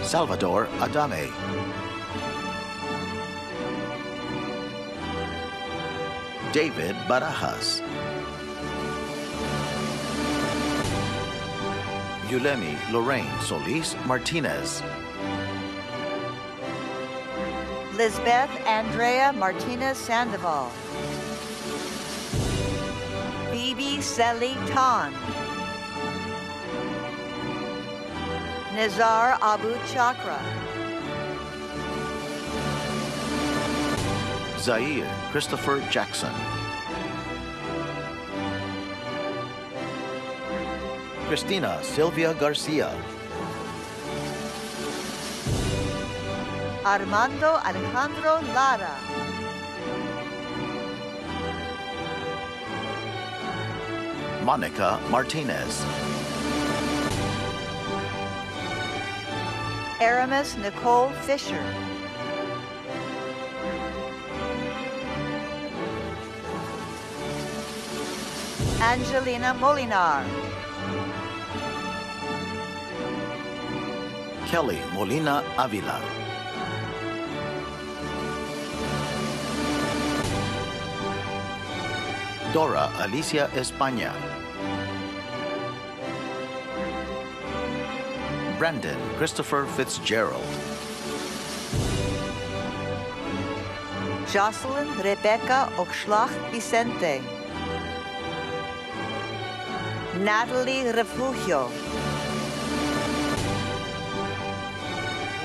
I: Salvador Adame. David Barajas. Yulemi Lorraine Solis Martinez.
K: Lisbeth Andrea Martinez Sandoval. Bibi Seli Tan. Nizar Abu Chakra.
I: Zaire Christopher Jackson. Cristina Sylvia Garcia.
K: Armando Alejandro Lara.
I: Monica Martinez.
K: Aramis Nicole Fisher. Angelina Molinar.
I: Kelly Molina Avila. Dora Alicia España. Brandon Christopher Fitzgerald.
K: Jocelyn Rebecca Oxlach Vicente. Natalie Refugio.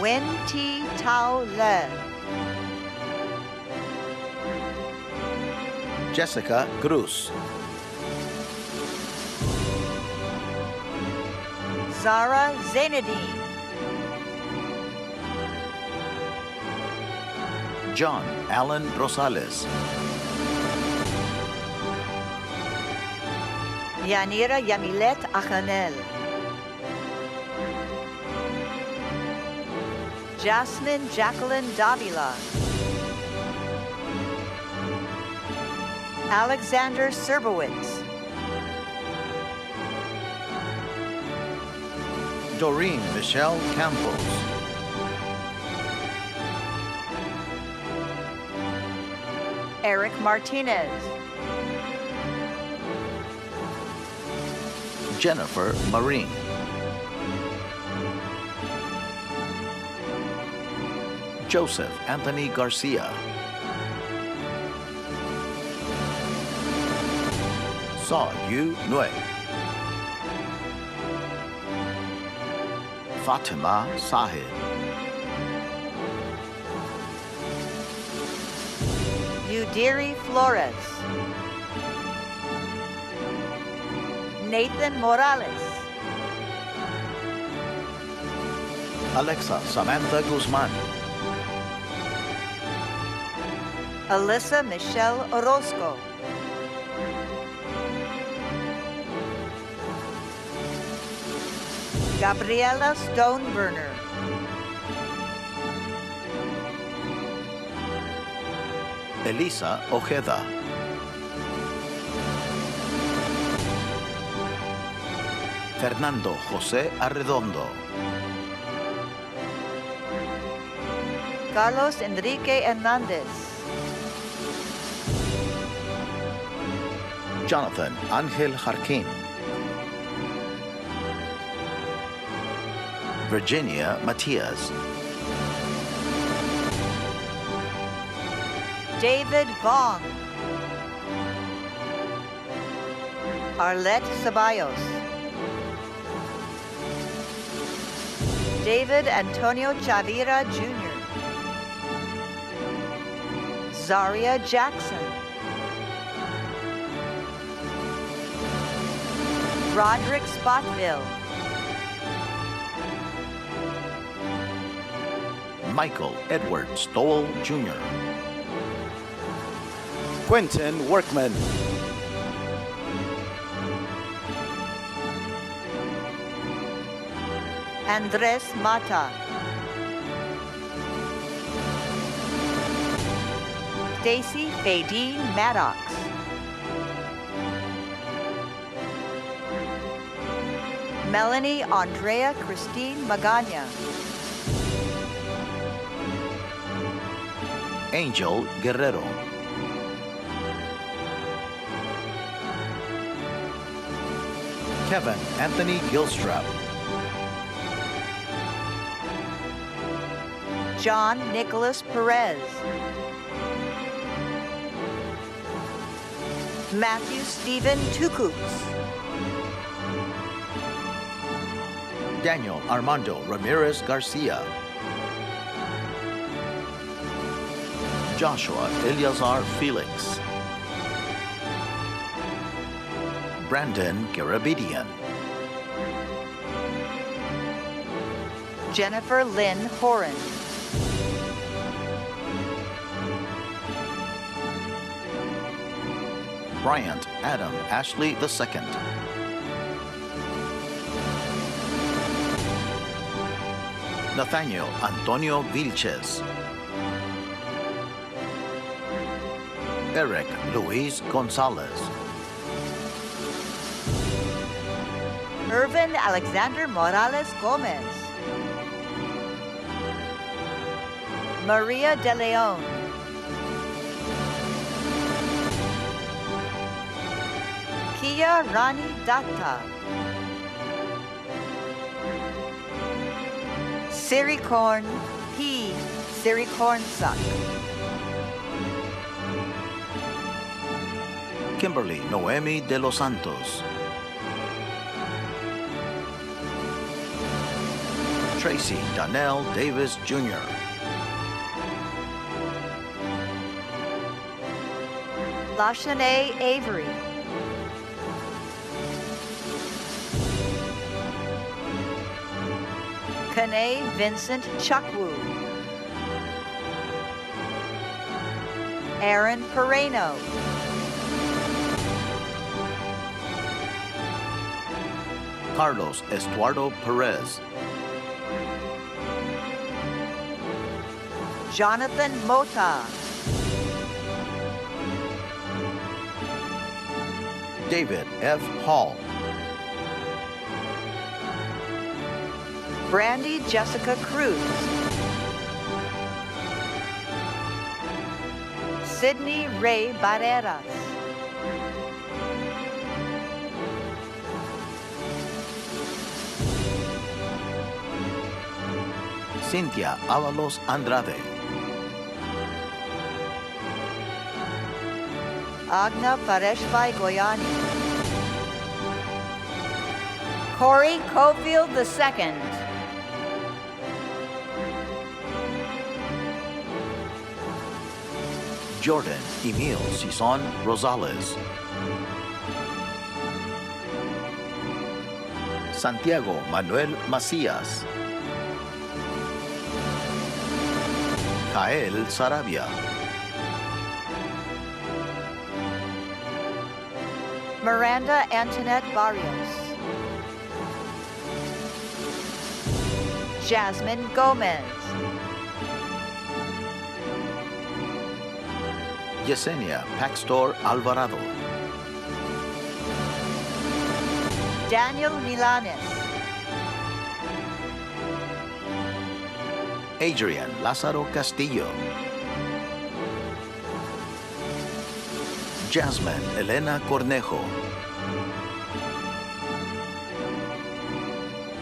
K: Wen Ti Tao Le.
I: Jessica Cruz.
K: Zara Zainadine.
I: John Allen Rosales.
K: Yanira Yamilet Achanel. Jasmine Jacqueline Davila. Alexander Serbowitz.
I: Doreen Michelle Campos.
K: Eric Martinez.
I: Jennifer Marine. Joseph Anthony Garcia. Saw Yu Nui. Fatima Sahid.
K: Yudiri Flores. Nathan Morales.
I: Alexa Samantha Guzman.
K: Alyssa Michelle Orozco. Gabriela Stoneburner.
I: Elisa Ojeda. Fernando José Arredondo.
K: Carlos Enrique Hernandez.
I: Jonathan Angel Jarquin. Virginia Matias.
K: David Vaughn. Arlette Ceballos. David Antonio Chavira Jr. Zaria Jackson. Roderick Spotville.
I: Michael Edward Stowell Jr.
J: Quentin Workman.
K: Andres Mata. Stacy Fadine Maddox. Melanie Andrea Christine Magana.
I: Angel Guerrero. Kevin Anthony Gilstrap.
K: John Nicholas Perez. Matthew Stephen Tukux.
I: Daniel Armando Ramirez Garcia. Joshua Eleazar Felix. Brandon Garabedian.
K: Jennifer Lynn Horan.
I: Bryant Adam Ashley II. Nathaniel Antonio Vilches. Eric Luis Gonzalez.
K: Irvin Alexander Morales Gomez. Maria De Leon. Kia Rani Datta. Siricorn P. Siricorn Suck.
I: Kimberly Noemi de los Santos. Tracy Donnell Davis Jr.
K: Lashanae Avery. Kane Vincent Chukwu. Aaron Pereno.
I: Carlos Estuardo Perez.
K: Jonathan Mota.
I: David F. Hall.
K: Brandy Jessica Cruz. Sydney Ray Barreras.
I: Cynthia Avalos Andrade.
K: Agna Pareshbhai Goyani. Corey Cofield II.
I: Jordan Emil Sison Rosales. Santiago Manuel Macías. Kael Sarabia.
K: Miranda Antoinette Barrios. Jasmine Gomez.
I: Yesenia Paxtor Alvarado.
K: Daniel Milanes.
I: Adrian Lázaro Castillo. Jasmine Elena Cornejo.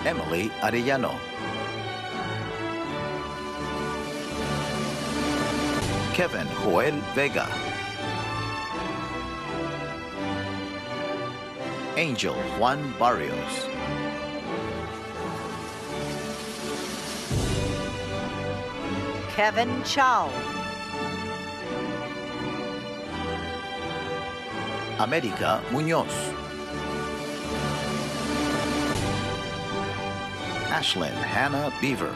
I: Emily Arellano. Kevin Joel Vega. Angel Juan Barrios.
K: Kevin Chow.
I: América Muñoz. Ashlyn Hannah Beaver.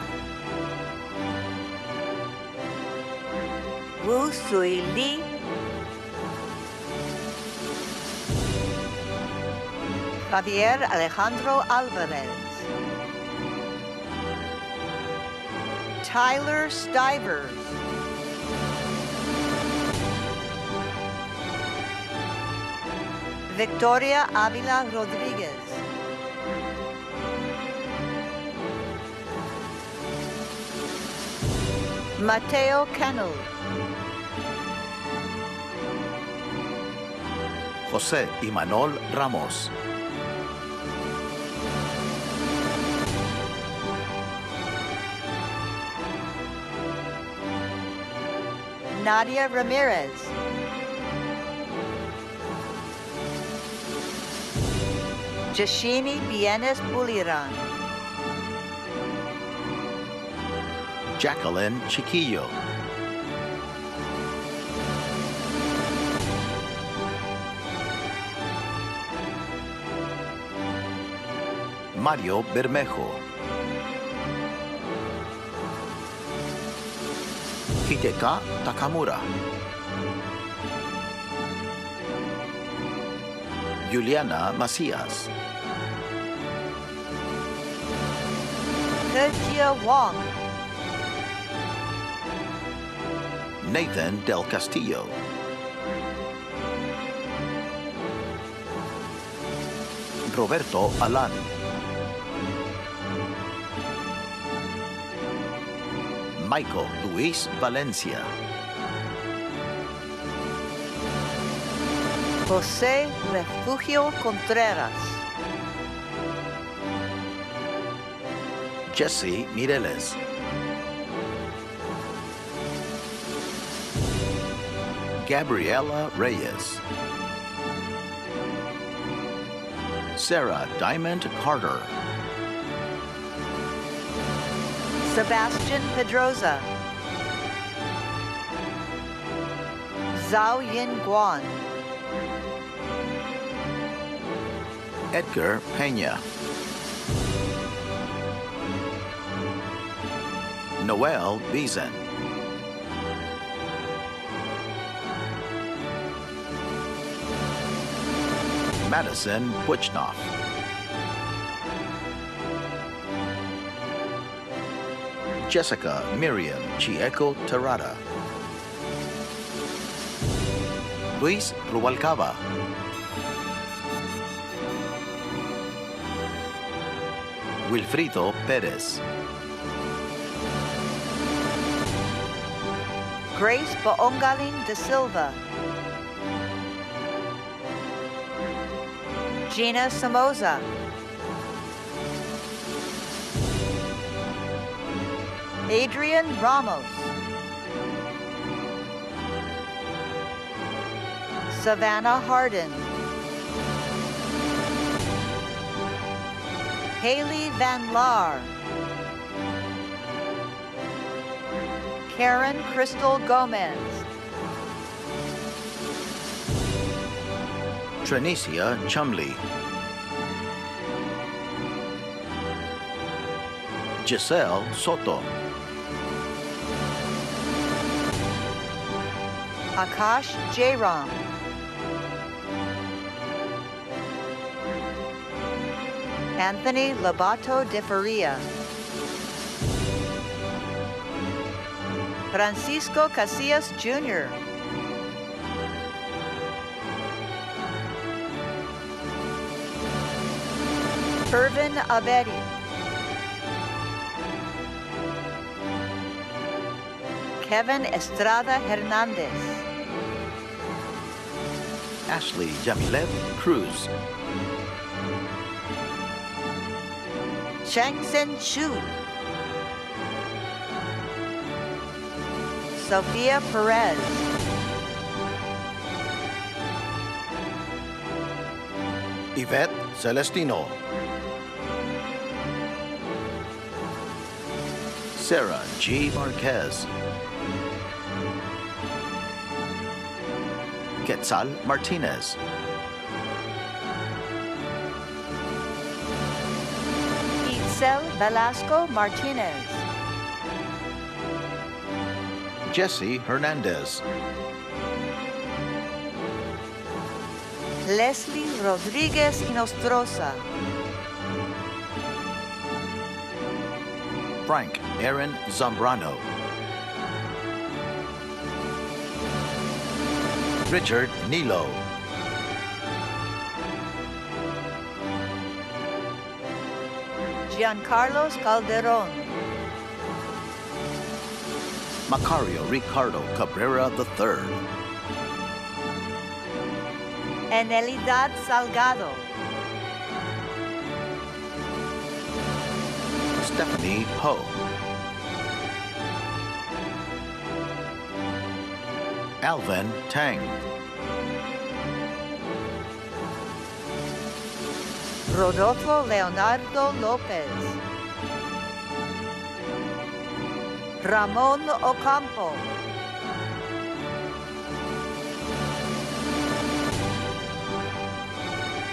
K: Wu Sui Lee. Javier Alejandro Alvarez. Tyler Stivers. Victoria Avila Rodriguez. Mateo Cannell.
I: José Imanol Ramos.
K: Nadia Ramirez. Jashini Bienes Buliran.
I: Jacqueline Chiquillo. Mario Bermejo. Hideka Takamura. Juliana Macias.
K: Kejia Wong.
I: Nathan Del Castillo. Roberto Alan. Michael Luis Valencia.
K: José Refugio Contreras.
I: Jesse Mireles. Gabriela Reyes. Sarah Diamond Carter.
K: Sebastian Pedroza. Zhao Yin Guan.
I: Edgar Peña. Noel Beeson. Madison Butchnoff. Jessica Miriam Chieco Terrada. Luis Rubalcaba. Wilfrido Pérez.
K: Grace Baongaling de Silva. Gina Somoza. Adrian Ramos. Savannah Harden. Haley Van Laar. Karen Crystal Gomez.
I: Trinicia Chumley. Giselle Soto.
K: Akash Jairam. Anthony Lobato de Faria. Francisco Casillas Jr. Irvin Abedi. Kevin Estrada Hernandez.
I: Ashley Jamilet Cruz.
K: Changsen Chu. Sophia Perez.
J: Yvette Celestino.
I: Sarah G. Marquez. Quetzal Martinez.
K: Itzel Velasco Martinez.
I: Jesse Hernandez.
K: Leslie Rodriguez Inostroza.
I: Frank Aaron Zambrano. Richard Nilo.
K: Giancarlo Calderon.
I: Macario Ricardo Cabrera III.
K: Enelidad Salgado.
I: Stephanie Ho. Alvin Tang.
K: Rodolfo Leonardo Lopez. Ramon Ocampo.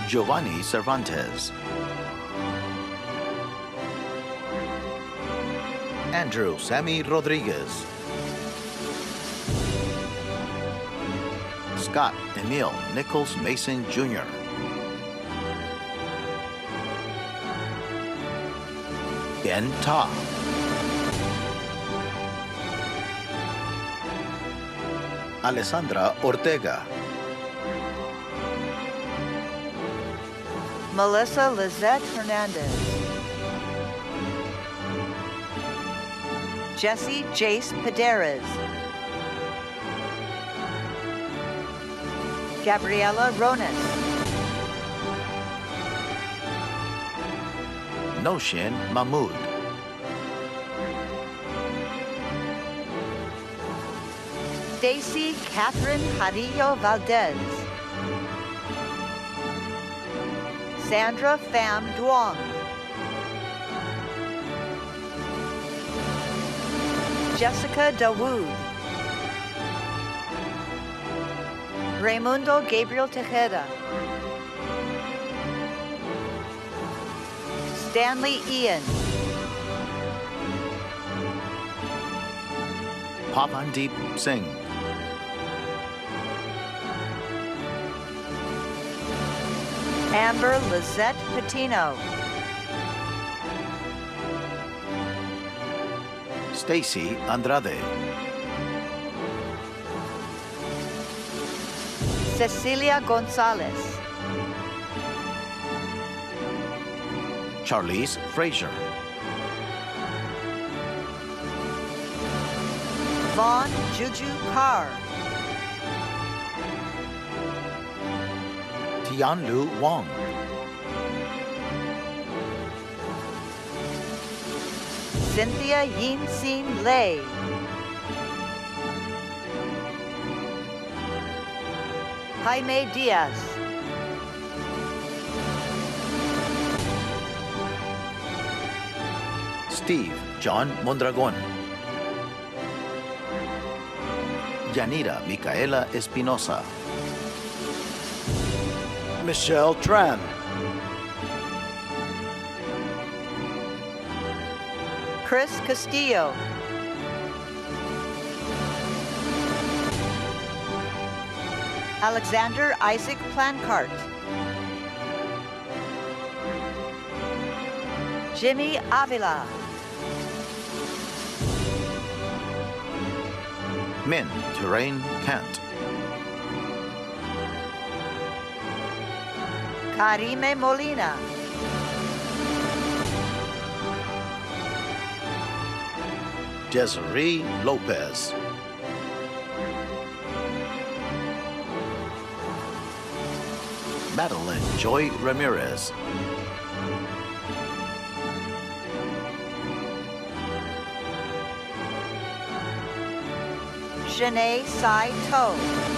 I: Giovanni Cervantes. Andrew Sammy Rodriguez. Scott Emil Nichols Mason Jr. Ben Ta. Alessandra Ortega.
K: Melissa Lizette Hernandez. Jesse Jace Paderes. Gabriela Ronas.
I: Noshin Mahmood.
K: Stacy Catherine Jarillo Valdez. Sandra Pham Duong. Jessica Dawood. Raimundo Gabriel Tejeda. Stanley Ian.
I: Pavandeep Singh.
K: Amber Lizette Patino.
I: Stacy Andrade.
K: Cecilia Gonzalez.
I: Charlize Frazier.
K: Vaughn Juju Carr.
I: Tianlu Wong.
K: Cynthia Yin Sin Lei. Jaime Diaz.
I: Steve John Mondragon. Yanira Micaela Espinosa.
J: Michelle Tran.
K: Chris Castillo. Alexander Isaac Plancart. Jimmy Avila.
I: Min Terrain Kant.
K: Karime Molina.
I: Desiree Lopez. Madeline Joy Ramirez.
K: Janae Sai To.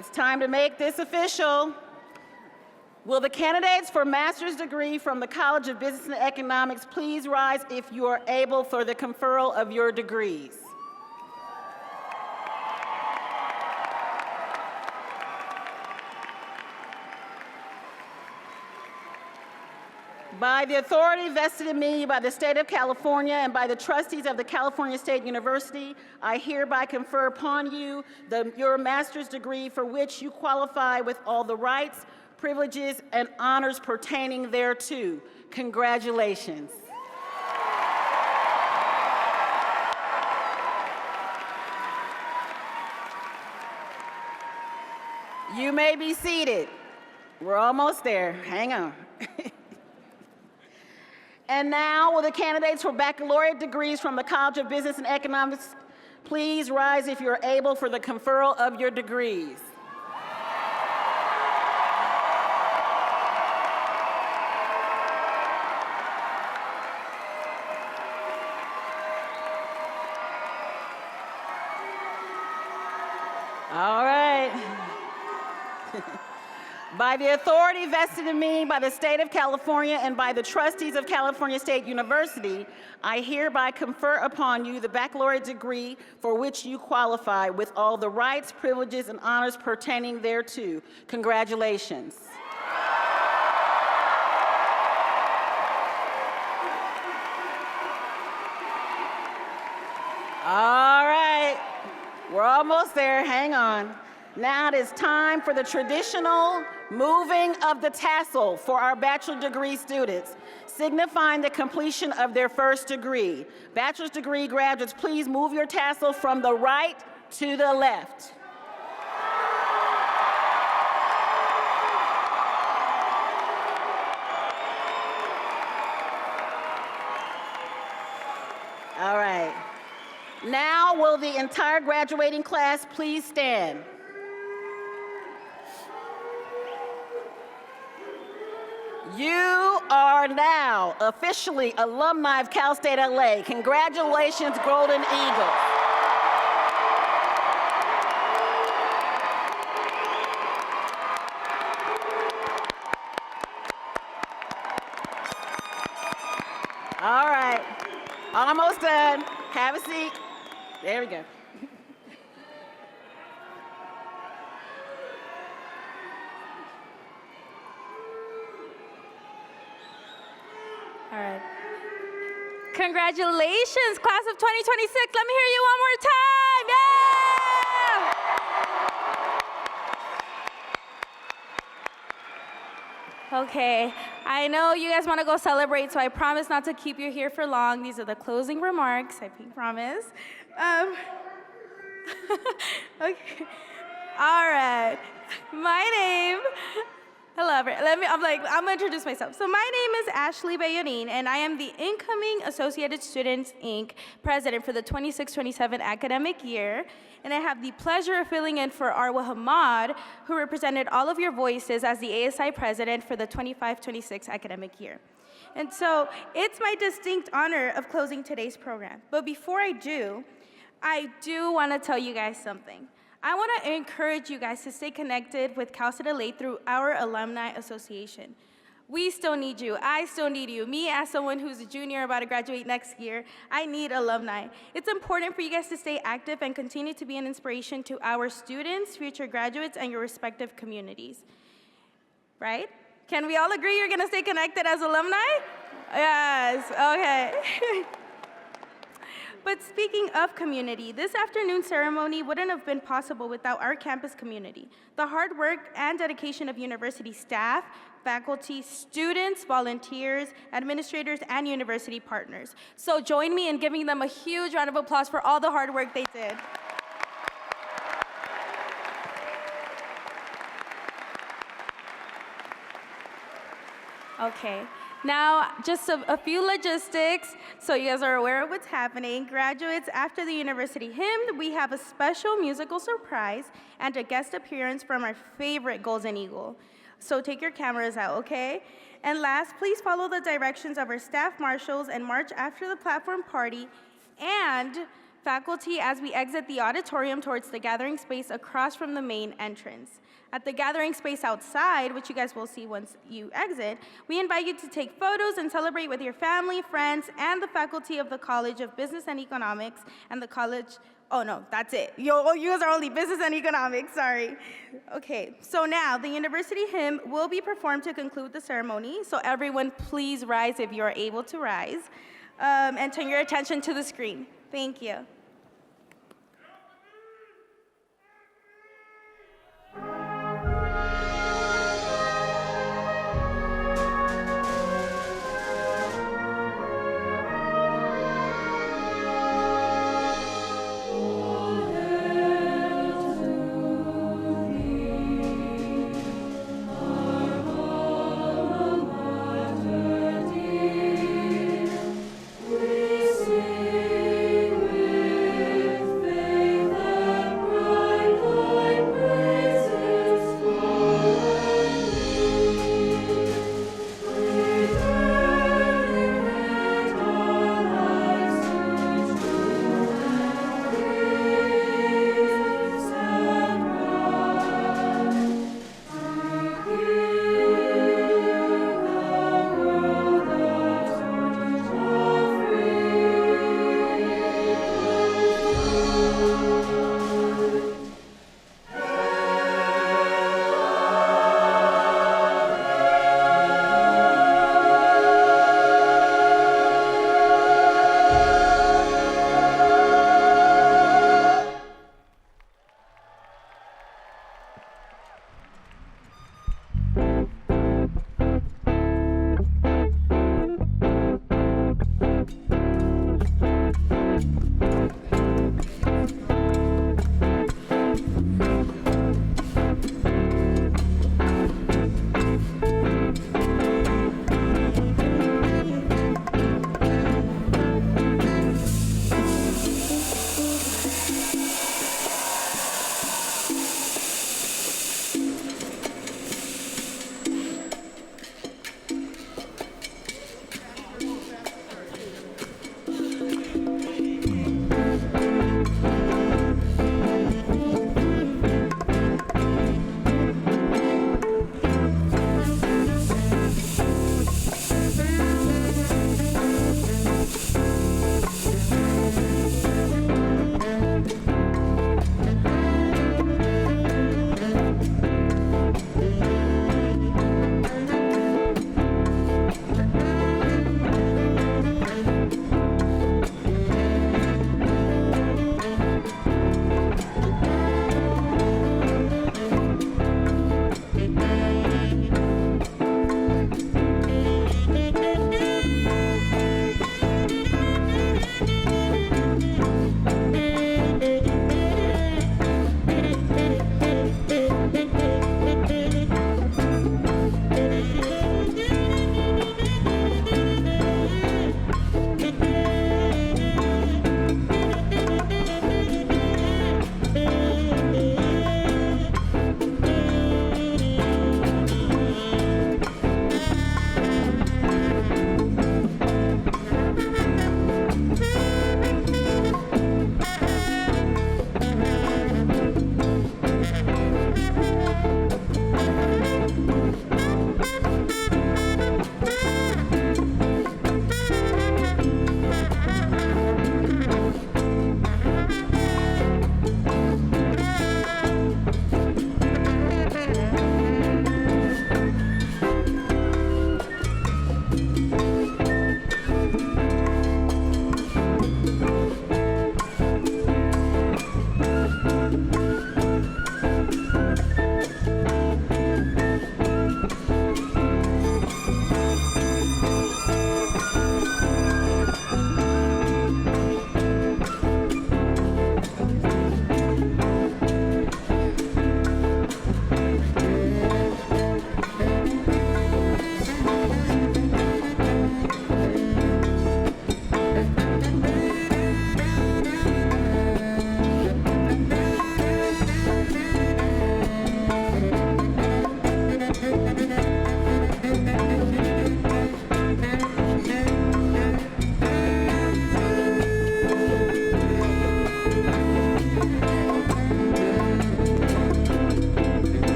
F: It's time to make this official. Will the candidates for master's degree from the College of Business and Economics please rise if you are able for the conferral of your degrees? By the authority vested in me by the State of California and by the trustees of the California State University, I hereby confer upon you your master's degree for which you qualify with all the rights, privileges, and honors pertaining thereto. Congratulations. You may be seated. We're almost there. Hang on. And now, will the candidates for baccalaureate degrees from the College of Business and Economics please rise if you're able for the conferral of your degrees? All right. By the authority vested in me by the State of California and by the trustees of California State University, I hereby confer upon you the baccalaureate degree for which you qualify with all the rights, privileges, and honors pertaining thereto. Congratulations. All right, we're almost there. Hang on. Now it is time for the traditional moving of the tassel for our bachelor degree students, signifying the completion of their first degree. Bachelor's degree graduates, please move your tassel from the right to the left. All right. Now will the entire graduating class please stand? You are now officially alumni of Cal State LA. Congratulations, Golden Eagles. All right, almost done. Have a seat. There we go.
L: All right. Congratulations, class of 2026. Let me hear you one more time. Yeah! Okay, I know you guys want to go celebrate, so I promise not to keep you here for long. These are the closing remarks, I promise. Okay, all right. My name, hello, I'm gonna introduce myself. So my name is Ashley Bayonin, and I am the incoming Associated Students, Inc. president for the 26-27 academic year. And I have the pleasure of filling in for Arwa Hamad, who represented all of your voices as the ASI president for the 25-26 academic year. And so it's my distinct honor of closing today's program. But before I do want to tell you guys something. I want to encourage you guys to stay connected with Cal State LA through our Alumni Association. We still need you. I still need you. Me, as someone who's a junior about to graduate next year, I need alumni. It's important for you guys to stay active and continue to be an inspiration to our students, future graduates, and your respective communities. Right? Can we all agree you're going to stay connected as alumni? Yes, okay. But speaking of community, this afternoon's ceremony wouldn't have been possible without our campus community. The hard work and dedication of university staff, faculty, students, volunteers, administrators, and university partners. So join me in giving them a huge round of applause for all the hard work they did. Okay. Now, just a few logistics, so you guys are aware of what's happening. Graduates, after the university hymn, we have a special musical surprise and a guest appearance from our favorite Golden Eagle. So take your cameras out, okay? And last, please follow the directions of our staff marshals and march after the platform party. And faculty as we exit the auditorium towards the gathering space across from the main entrance. At the gathering space outside, which you guys will see once you exit, we invite you to take photos and celebrate with your family, friends, and the faculty of the College of Business and Economics and the College. Oh no, that's it. You guys are only Business and Economics, sorry. Okay, so now the university hymn will be performed to conclude the ceremony. So everyone please rise if you are able to rise, and turn your attention to the screen. Thank you.